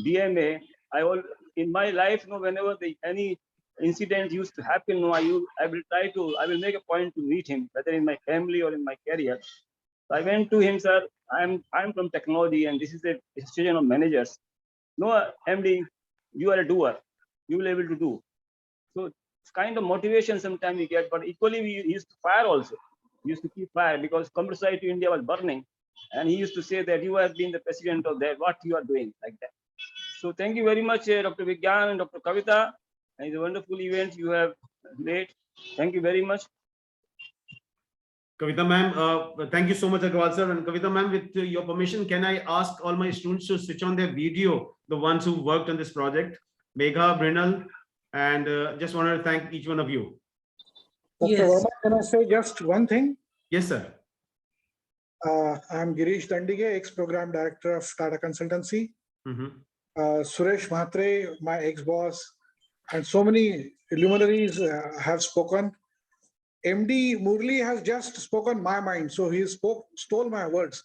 BMA, in my life, whenever any incident used to happen, I will make a point to meet him, whether in my family or in my career. So I went to him, sir, I'm from technology and this is a decision of managers. No, MD, you are a doer. You will be able to do. So it's kind of motivation sometimes we get, but equally we used to fire also. We used to keep fire because computer science to India was burning. And he used to say that you have been the president of that, what you are doing, like that. So thank you very much, Dr. Vigyan and Dr. Kavita. And it's a wonderful event you have made. Thank you very much. Kavita ma'am, thank you so much, Agarwal sir. And Kavita ma'am, with your permission, can I ask all my students to switch on their video, the ones who worked on this project, Megha, Brinal, and just want to thank each one of you. Dr. Verma, can I say just one thing? Yes, sir. I'm Girish Dandige, ex-program director of Tata Consultancy. Suresh Mhatre, my ex-boss, and so many luminaries have spoken. MD Murli has just spoken my mind, so he stole my words.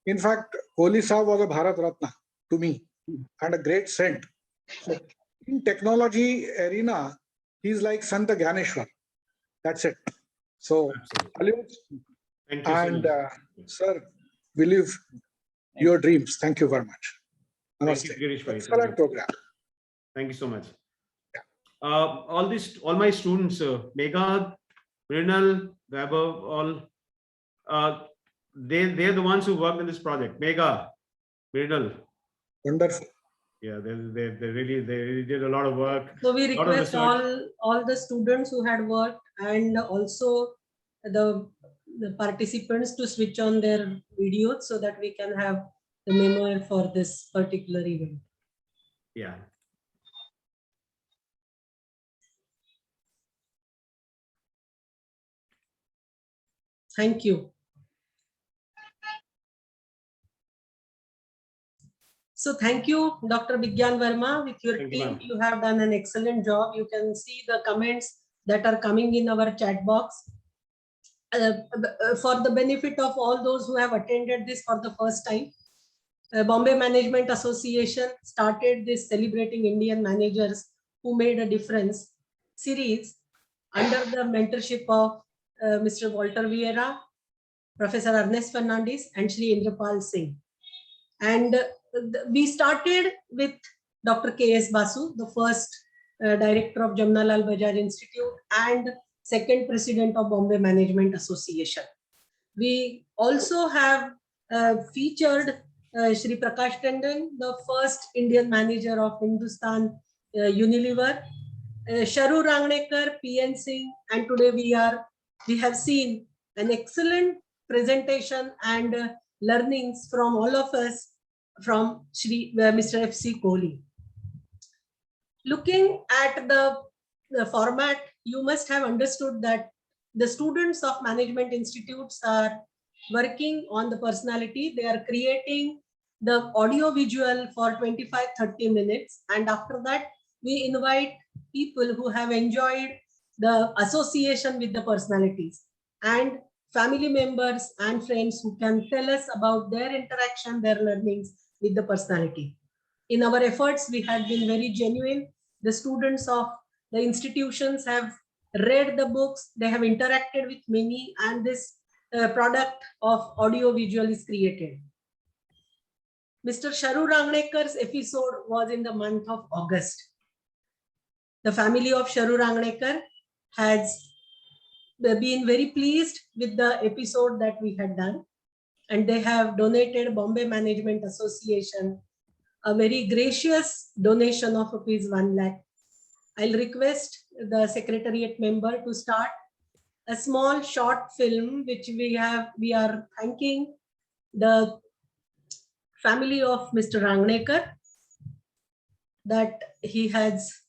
In fact, Kohli Sir was a Bharat Ratna to me and a great saint. So in technology arena, he's like Santa Gyaneshwar. That's it. So, salute. Thank you, and sir, believe your dreams. Thank you very much. Thank you, Girish bhai. Excellent program. Thank you so much. All my students, Megha, Brinal, Weber, all, they're the ones who worked in this project. Megha, Brinal. Wonderful. Yeah, they really did a lot of work. So we request all the students who had worked and also the participants to switch on their videos so that we can have the memo for this particular event. Yeah. Thank you. So thank you, Dr. Vigyan Verma. With your team, you have done an excellent job. You can see the comments that are coming in our chat box. For the benefit of all those who have attended this for the first time, Bombay Management Association started this Celebrating Indian Managers Who Made a Difference series under the mentorship of Mr. Walter Vieira, Professor Ernest Fernandes, and Shri Indrapal Singh. And we started with Dr. K.S. Basu, the first director of Jamnalal Bajaj Institute and second president of Bombay Management Association. We also have featured Shri Prakash Tandon, the first Indian manager of Hindustan Unilever, Sharu Rangnekar, P.N. Singh, and today we have seen an excellent presentation and learnings from all of us from Mr. F C Kohli. Looking at the format, you must have understood that the students of management institutes are working on the personality. They are creating the audio visual for 25-30 minutes. And after that, we invite people who have enjoyed the association with the personalities and family members and friends who can tell us about their interaction, their learnings with the personality. In our efforts, we had been very genuine. The students of the institutions have read the books, they have interacted with many, and this product of audio visual is created. Mr. Sharu Rangnekar's episode was in the month of August. The family of Sharu Rangnekar has been very pleased with the episode that we had done, and they have donated Bombay Management Association a very gracious donation of ₹1 lakh. I'll request the secretariat member to start a small short film which we are thanking the family of Mr. Rangnekar that he has.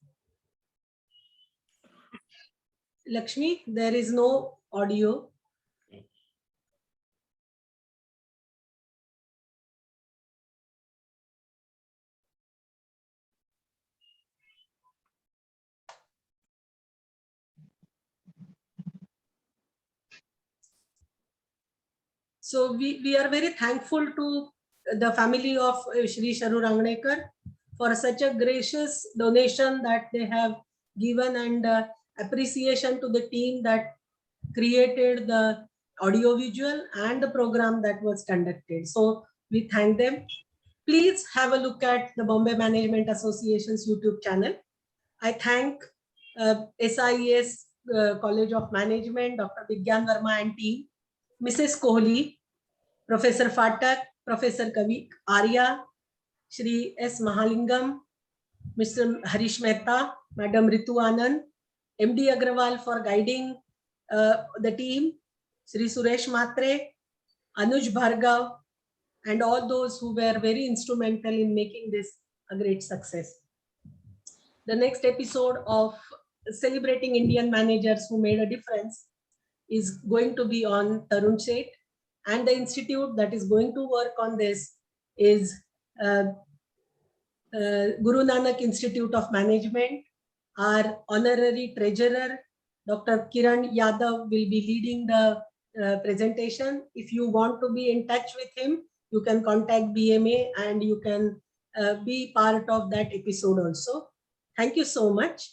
Lakshmi, there is no audio. So we are very thankful to the family of Shri Sharu Rangnekar for such a gracious donation that they have given, and appreciation to the team that created the audio visual and the program that was conducted. So we thank them. Please have a look at the Bombay Management Association's YouTube channel. I thank S.I.E.S. College of Management, Dr. Vigyan Verma and team, Mrs. Kohli, Professor Phatak, Professor Kavita Arya, Shri S. Mahalingam, Mr. Harish Mehta, Madam Ritu Anand, MD Agrawal for guiding the team, Shri Suresh Mhatre, Anuj Bhargav, and all those who were very instrumental in making this a great success. The next episode of Celebrating Indian Managers Who Made a Difference is going to be on Tarun Seth, and the institute that is going to work on this is Guru Nanak Institute of Management. Our honorary treasurer, Dr. Kiran Yadav, will be leading the presentation. If you want to be in touch with him, you can contact BMA and you can be part of that episode also. Thank you so much.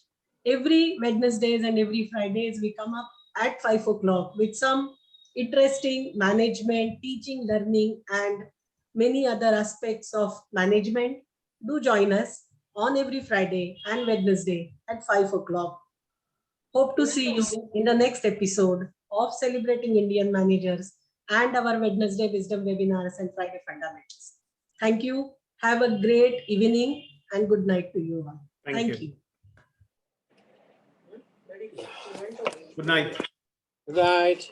Every Wednesdays and every Fridays, we come up at 5 o'clock with some interesting management, teaching, learning, and many other aspects of management. Do join us on every Friday and Wednesday at 5 o'clock. Hope to see you in the next episode of Celebrating Indian Managers and our Wednesday Wisdom webinars and Friday Fundamentals. Thank you. Have a great evening and good night to you all. Thank you. Good night. Good night.